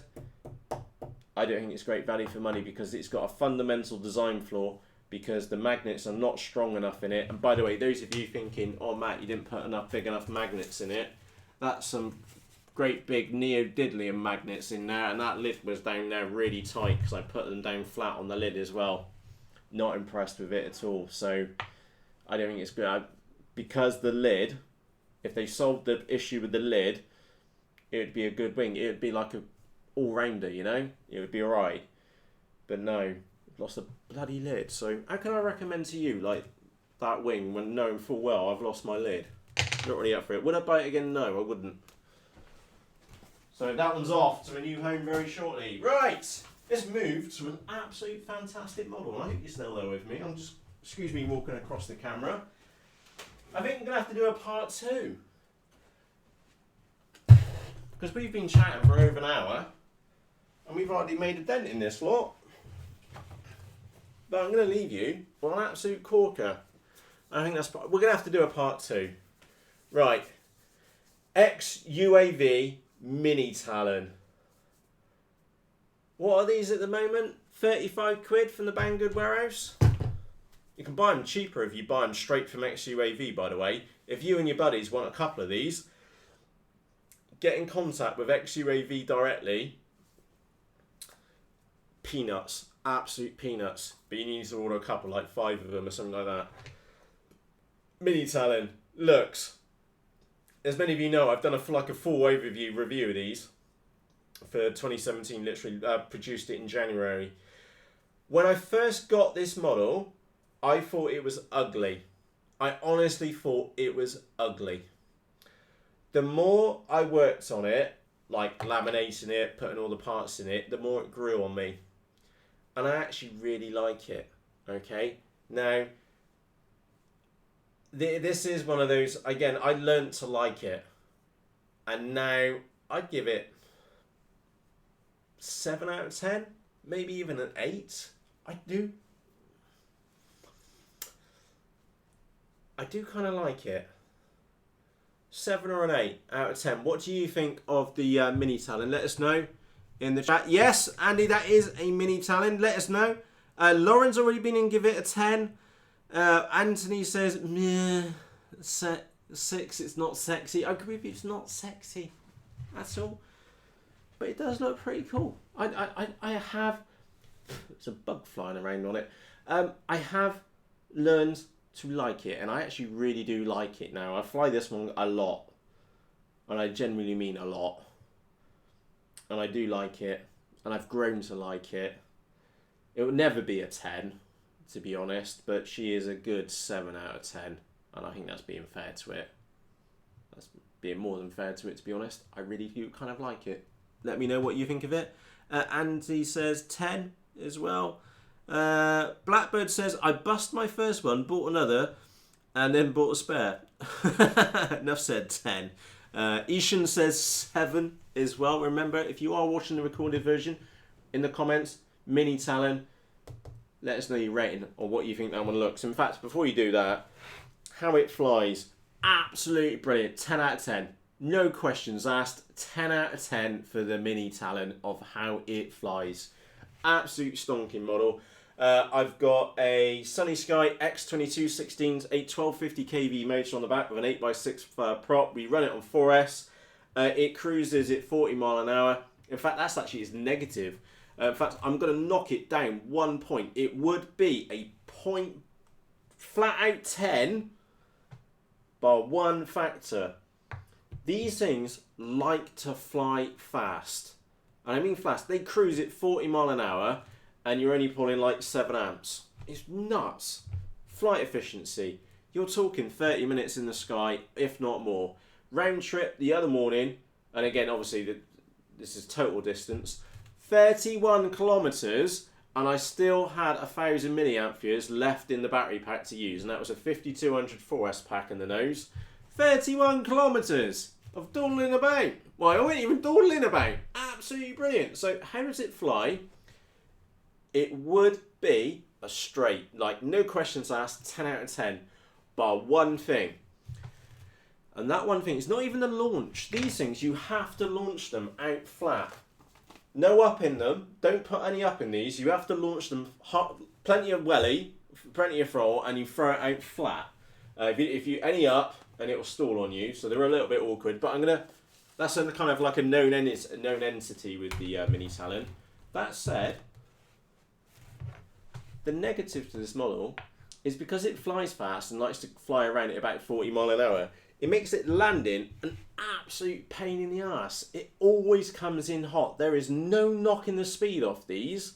I don't think it's great value for money because it's got a fundamental design flaw, because the magnets are not strong enough in it. And by the way, those of you thinking, oh Matt, you didn't put enough big enough magnets in it, that's some great big neodymium magnets in there, and that lid was down there really tight because I put them down flat on the lid as well. Not impressed with it at all. So I don't think it's good. Because the lid, if they solved the issue with the lid, it would be a good wing. It would be like a all-rounder, you know? It would be alright. But no, lost a bloody lid. So how can I recommend to you like that wing when knowing full well I've lost my lid? Not really up for it. Would I buy it again? No, I wouldn't. So that one's off to a new home very shortly. Right, let's move to an absolute fantastic model. I hope you're still there with me. I'm just, excuse me, walking across the camera. I think I'm going to have to do a part 2. Because we've been chatting for over an hour and we've already made a dent in this lot. But I'm going to leave you with an absolute corker. I think that's, we're going to have to do a part 2. Right, ex-UAV Mini Talon. What are these at the moment? 35 quid from the Banggood warehouse. You can buy them cheaper if you buy them straight from ex-UAV, by the way. If you and your buddies want a couple of these, get in contact with ex-UAV directly. Peanuts, absolute peanuts. But you need to order a couple, like 5 of them or something like that. Mini Talon looks, as many of you know, I've done a full overview review of these for 2017, literally produced it in January. When I first got this model, I thought it was ugly. I honestly thought it was ugly. The more I worked on it, like laminating it, putting all the parts in it, the more it grew on me. And I actually really like it, okay? Now, this is one of those, again, I learnt to like it. And now I'd give it 7 out of 10, maybe even an 8. I do kind of like it. 7 or an 8 out of 10. What do you think of the Mini Talon? Let us know in the chat. Yes, Andy, that is a Mini Talon. Let us know. Lauren's already been in, give it a 10. Anthony says, meh, 6, it's not sexy. I agree with you, it's not sexy at all. But it does look pretty cool. I have, there's a bug flying around on it. I have learned to like it, and I actually really do like it now. I fly this one a lot, and I genuinely mean a lot, and I do like it, and I've grown to like it. It will never be a 10, to be honest, but she is a good 7 out of 10, and I think that's being fair to it. That's being more than fair to it, to be honest. I really do kind of like it. Let me know what you think of it. Andy says 10 as well. Blackbird says, I bust my first one, bought another, and then bought a spare. Enough said, 10. Ishan says 7 as well. Remember, if you are watching the recorded version, in the comments, Mini Talon, let us know your rating or what you think that one looks. In fact, before you do that, how it flies, absolutely brilliant. 10 out of 10. No questions asked. 10 out of 10 for the Mini Talon of how it flies. Absolute stonking model. I've got a Sunny Sky X2216's a 1250 kV motor on the back with an 8x6 prop. We run it on 4S. It cruises at 40 mile an hour. In fact, that's actually its negative. In fact, I'm going to knock it down 1 point. It would be a point flat out 10 by one factor. These things like to fly fast. And I mean fast. They cruise at 40 mile an hour and you're only pulling like 7 amps. It's nuts. Flight efficiency. You're talking 30 minutes in the sky, if not more. Round trip the other morning, and again, obviously, this is total distance, 31 kilometers, and I still had 1,000 milliamperes left in the battery pack to use, and that was a 5200 4S pack in the nose. 31 kilometers of dawdling about. Well, I wasn't even dawdling about. Absolutely brilliant. So how does it fly? It would be a straight, like no questions asked, 10 out of 10, bar one thing. And that one thing is not even the launch. These things, you have to launch them out flat. No up in them. Don't put any up in these. You have to launch them plenty of welly, plenty of throttle, and you throw it out flat. If you any up, then it will stall on you. So they're a little bit awkward. But that's a kind of like a known entity with the Mini Talon. That said, the negative to this model is because it flies fast and likes to fly around at about 40 mile an hour. It makes it landing an absolute pain in the ass. It always comes in hot. There is no knocking the speed off these.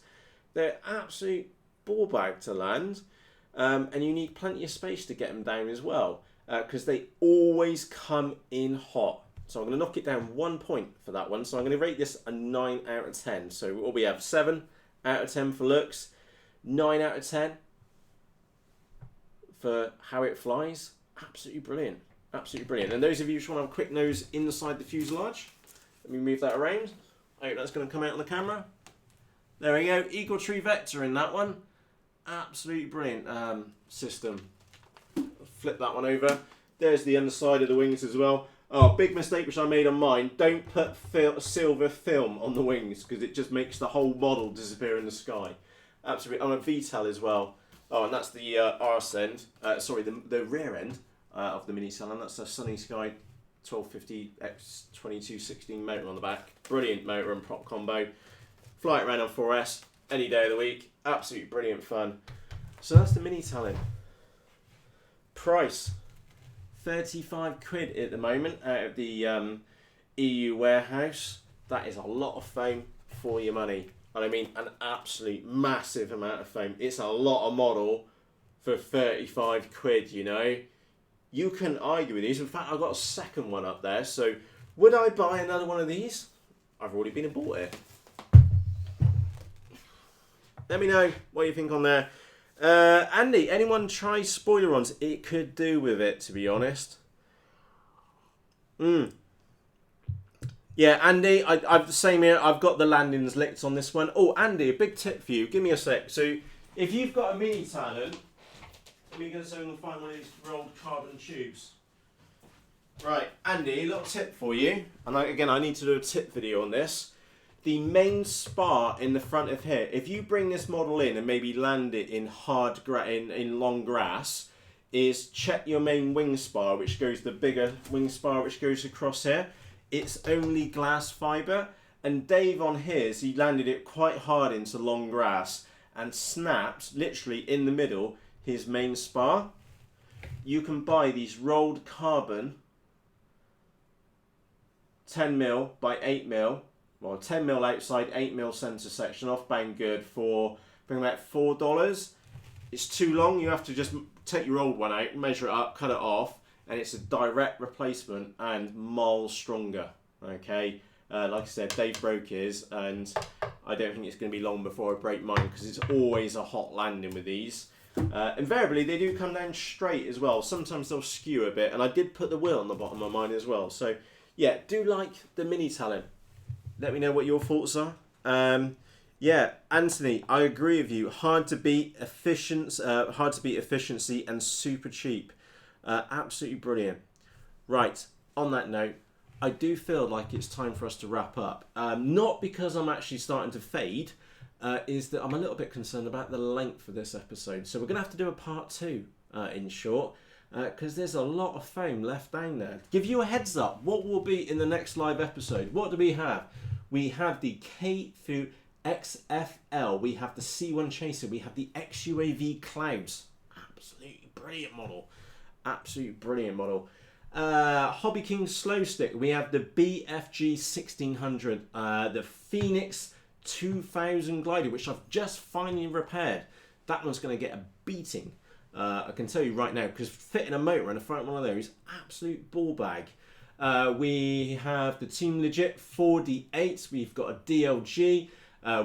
They're absolute ball bag to land. And you need plenty of space to get them down as well. Because they always come in hot. So I'm going to knock it down 1 point for that one. So I'm going to rate this a 9 out of 10. So what we have, 7 out of 10 for looks. 9 out of 10 for how it flies. Absolutely brilliant. Absolutely brilliant. And those of you who want to have a quick nose inside the fuselage, let me move that around. I hope that's going to come out on the camera. There we go. Eagle Tree Vector in that one. Absolutely brilliant system. Flip that one over. There's the underside of the wings as well. Oh, big mistake which I made on mine. Don't put silver film on the wings because it just makes the whole model disappear in the sky. Absolutely. I'm a VTEL as well. Oh, and that's the arse end. Sorry, the rear end. Of the Mini Talon. That's a Sunny Sky 1250 X2216 motor on the back. Brilliant motor and prop combo. Fly it around on 4S any day of the week. Absolutely brilliant fun. So that's the Mini Talon. Price 35 quid at the moment out of the EU warehouse. That is a lot of foam for your money. And I mean an absolute massive amount of foam. It's a lot of model for 35 quid, you know. You can argue with these. In fact, I've got a second one up there. So, would I buy another one of these? I've already been and bought it. Let me know what you think on there. Andy, anyone try spoiler-ons? It could do with it, to be honest. Yeah, Andy, I've the same here. I've got the landings licked on this one. Oh, Andy, a big tip for you. Give me a sec. So, if you've got a Mini Talon, let me go so we can find one of these rolled carbon tubes. Right, Andy, a little tip for you. And again, I need to do a tip video on this. The main spar in the front of here, if you bring this model in and maybe land it in in long grass, is check your main wing spar, which goes the bigger wing spar, which goes across here. It's only glass fibre. And Dave on his, he landed it quite hard into long grass and snapped, literally in the middle, his main spar. You can buy these rolled carbon 10mm by 8mm, well 10mm outside, 8mm centre section, off bang good for about $4. It's too long, you have to just take your old one out, measure it up, cut it off, and it's a direct replacement and miles stronger. Okay, like I said, Dave broke his, and I don't think it's going to be long before I break mine, because it's always a hot landing with these. Invariably, they do come down straight as well. Sometimes they'll skew a bit, and I did put the wheel on the bottom of mine as well. So, yeah, do like the Mini Talon. Let me know what your thoughts are. Yeah, Anthony, I agree with you. Hard to beat efficiency and super cheap. Absolutely brilliant. Right, on that note, I do feel like it's time for us to wrap up. Not because I'm actually starting to fade, is that I'm a little bit concerned about the length of this episode. So we're going to have to do a part 2, in short, because there's a lot of foam left down there. Give you a heads up, what will be in the next live episode? What do we have? We have the K-Fu XFL, we have the C1 Chaser, we have the XUAV Clouds. Absolutely brilliant model. Absolutely brilliant model. Hobby King Slow Stick, we have the BFG 1600, the Phoenix 2000 glider, which I've just finally repaired. That one's going to get a beating. I can tell you right now, because fitting a motor in the front of one of those, absolute ball bag. We have the Team Legit 4D8, we've got a DLG,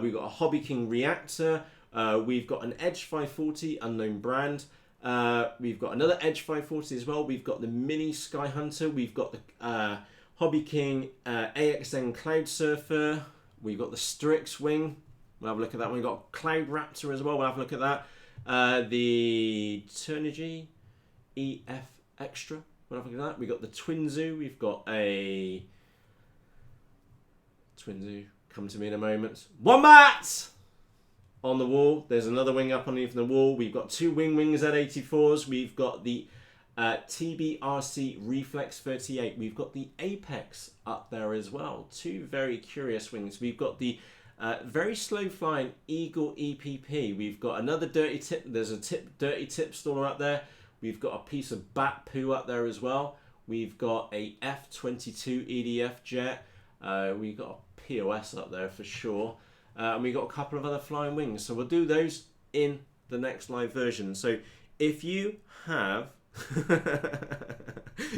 we've got a Hobby King Reactor, we've got an Edge 540, unknown brand, we've got another Edge 540 as well, we've got the Mini Sky Hunter, we've got the Hobby King AXN Cloud Surfer, we've got the Strix Wing, we'll have a look at that one, we've got Cloud Raptor as well, we'll have a look at that, the Turnigy EF Extra, we'll have a look at that, we've got the Twinzoo, we've got a Twinzoo, come to me in a moment, Wombat! On the wall, there's another wing up underneath the wall, we've got 2 wings Z84s, we've got the TBRC Reflex 38, we've got the Apex up there as well, 2 very curious wings, we've got the very slow flying Eagle EPP, we've got another dirty tip, there's a dirty tip staller up there, we've got a piece of bat poo up there as well, we've got a F-22 EDF jet, we've got a POS up there for sure, and we've got a couple of other flying wings, so we'll do those in the next live version. So if you have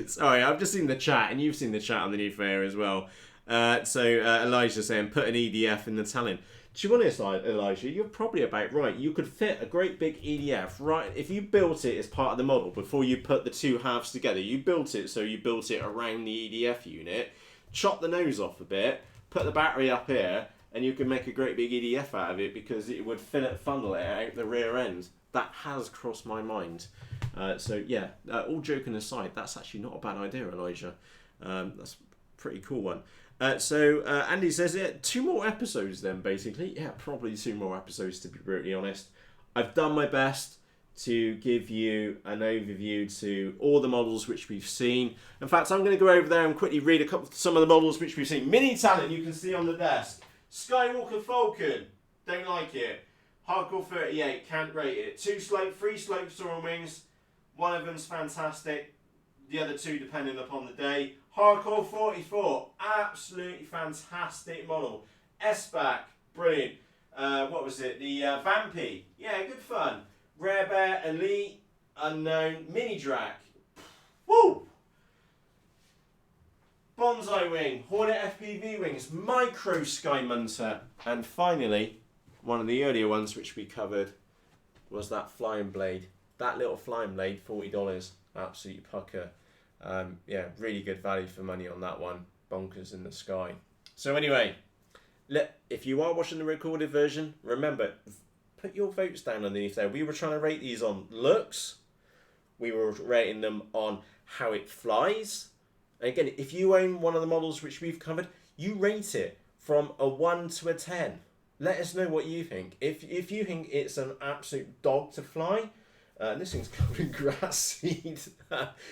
sorry, I've just seen the chat, and you've seen the chat underneath there as well. Elijah saying put an EDF in the Talon. To be honest, Elijah, you're probably about right. You could fit a great big EDF, right? If you built it as part of the model before you put the 2 halves together, you built it so you built it around the EDF unit, chop the nose off a bit, put the battery up here, and you can make a great big EDF out of it, because it would funnel it out the rear end. That has crossed my mind. So yeah, all joking aside, that's actually not a bad idea, Elijah. That's a pretty cool one. Andy says, yeah, 2 more episodes then, basically. Yeah, probably 2 more episodes, to be brutally honest. I've done my best to give you an overview to all the models which we've seen. In fact, I'm going to go over there and quickly read some of the models which we've seen. Mini Talon, you can see on the desk. Skywalker Falcon, don't like it. Hardcore 38, can't rate it. 3 slope soaring wings. One of them's fantastic. The other 2 depending upon the day. Hardcore 44, absolutely fantastic model. S-Back, brilliant. What was it? The Vampy, yeah, good fun. RareBear Elite, unknown. Mini Drak, woo! Bonsai Wing, Hornet FPV Wings, Micro Skymunter, and finally, one of the earlier ones which we covered was that Flying Blade. That little Flying Blade, $40, absolute pucker. Yeah, really good value for money on that one. Bonkers in the sky. So anyway, if you are watching the recorded version, remember, put your votes down underneath there. We were trying to rate these on looks. We were rating them on how it flies. And again, if you own one of the models which we've covered, you rate it from a 1 to a 10. Let us know what you think. If you think it's an absolute dog to fly, this thing's covered in grass seed.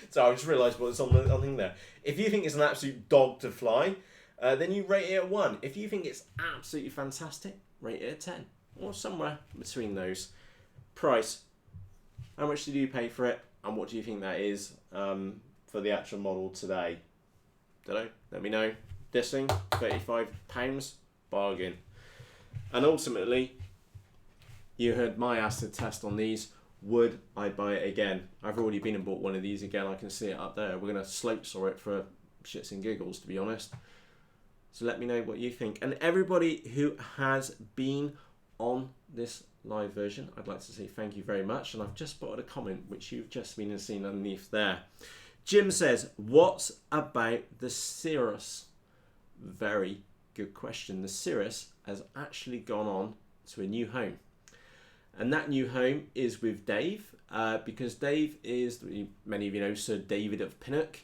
So I just realised what's on the thing there. If you think it's an absolute dog to fly, then you rate it at 1. If you think it's absolutely fantastic, rate it at 10. Or somewhere between those. Price, How much did you pay for it? And what do you think that is for the actual model today? Don't know. Let me know. This thing, £35, bargain. And ultimately, you heard my acid test on these. Would I buy it again? I've already been and bought one of these again. I can see it up there. We're going to slope saw it for shits and giggles, to be honest. So let me know what you think. And everybody who has been on this live version, I'd like to say thank you very much. And I've just spotted a comment which you've just been and seen underneath there. Jim says, what about the Cirrus? Very good question. The Cirrus has actually gone on to a new home. And that new home is with Dave, because Dave is, many of you know, Sir David of Pinnock.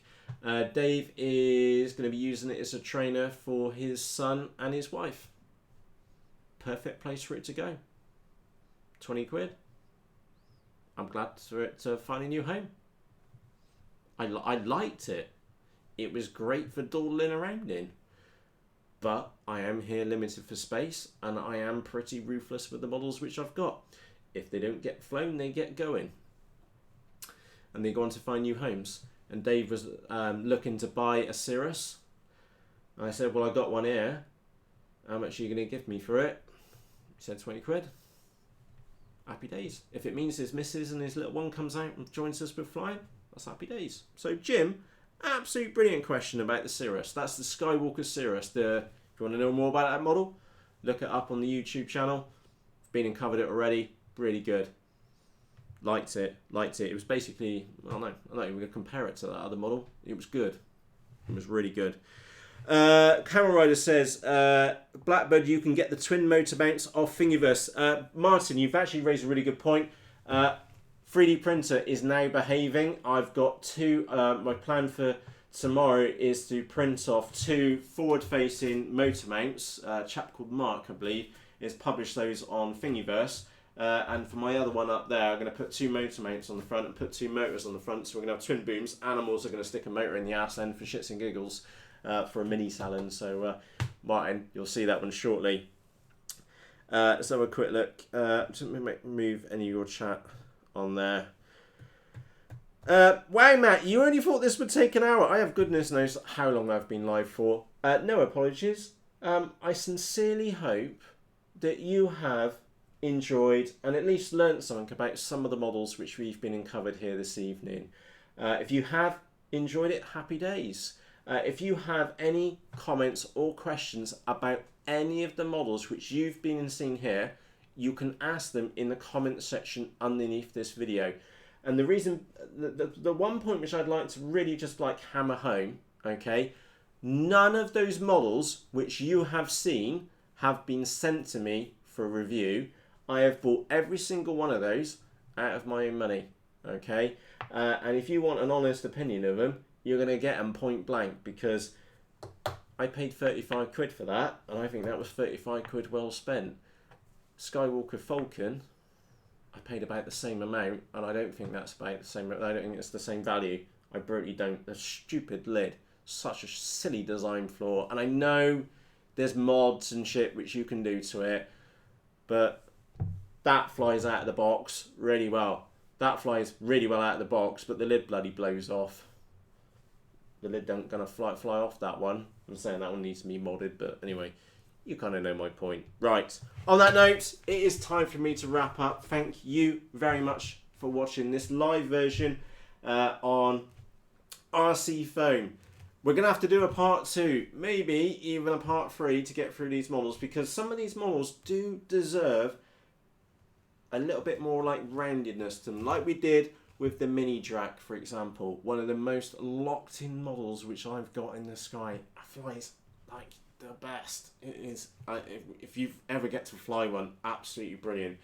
Dave is going to be using it as a trainer for his son and his wife. Perfect place for it to go. 20 quid. I'm glad for it to find a new home. I liked it. It was great for dawdling around in. But I am here limited for space, and I am pretty ruthless with the models which I've got. If they don't get flown, they get going. And they go on to find new homes. And Dave was looking to buy a Cirrus. I said, well, I got one here. How much are you going to give me for it? He said 20 quid. Happy days. If it means his missus and his little one comes out and joins us with flying, that's happy days. So Jim, absolute brilliant question about the Cirrus. That's the Skywalker Cirrus. If you want to know more about that model, look it up on the YouTube channel. Been and covered it already. Really good. Liked it. It was basically, well, no, I'm not even going to compare it to that other model. It was good. It was really good. Camel Rider says, Blackbird, you can get the twin motor mounts off Thingiverse. Martin, you've actually raised a really good point. 3D printer is now behaving. I've got two, my plan for tomorrow is to print off two forward-facing motor mounts. A chap called Mark, I believe, is published those on Thingiverse. And for my other one up there, I'm going to put two motor mounts on the front and put two motors on the front. So we're going to have twin booms. Animals are going to stick a motor in the arse end for shits and giggles for a mini salon. So Martin, you'll see that one shortly. Let's have a quick look. Just move any of your chat on there. Wow, Matt, you only thought this would take an hour. I have goodness knows how long I've been live for. No apologies. I sincerely hope that you have enjoyed and at least learnt something about some of the models which we've been covered here this evening. If you have enjoyed it, happy days. If you have any comments or questions about any of the models which you've been and seen here, you can ask them in the comment section underneath this video. And the reason, the one point which I'd like to really just like hammer home, okay, none of those models which you have seen have been sent to me for review. I have bought every single one of those out of my own money, okay? And if you want an honest opinion of them, you're going to get them point blank, because I paid 35 quid for that, and I think that was 35 quid well spent. Skywalker Falcon, I paid about the same amount, and I don't think that's about the same. I don't think it's the same value. I brutally don't. The stupid lid, such a silly design flaw, and I know there's mods and shit which you can do to it, but that flies out of the box really well. That flies really well out of the box, but the lid bloody blows off. The lid don't gonna fly off that one. I'm saying that one needs to be modded, but anyway, you kind of know my point. Right, on that note, it is time for me to wrap up. Thank you very much for watching this live version on RC Foam. We're going to have to do a part 2, maybe even a part 3 to get through these models, because some of these models do deserve a little bit more like roundedness to them, like we did with the mini Drak, for example. One of the most locked in models which I've got in the sky. I flies like the best. It is, if you ever get to fly one, absolutely brilliant.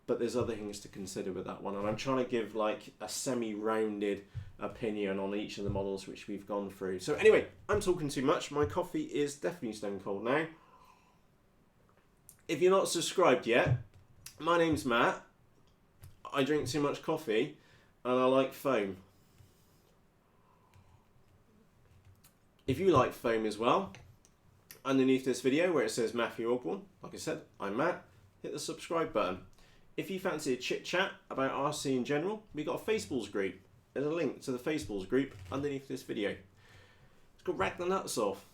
But there's other things to consider with that one, and I'm trying to give like a semi-rounded opinion on each of the models which we've gone through. So anyway, I'm talking too much. My coffee is definitely stone cold now. If you're not subscribed yet, my name's Matt. I drink too much coffee and I like foam. If you like foam as well, underneath this video where it says Matthew Ogborn, like I said, I'm Matt, hit the subscribe button. if you fancy a chit chat about RC in general, we've got a FaceBalls group. There's a link to the FaceBalls group underneath this video. It's called Rack the Nuts Off.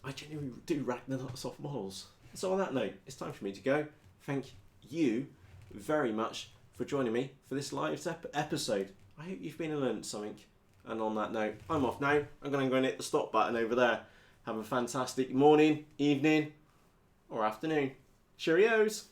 I genuinely do rack the nuts off models. So on that note, it's time for me to go. Thank you very much for joining me for this live episode. I hope you've been and learned something. And on that note, I'm off now. I'm going to go and hit the stop button over there. Have a fantastic morning, evening, or afternoon. Cheerios!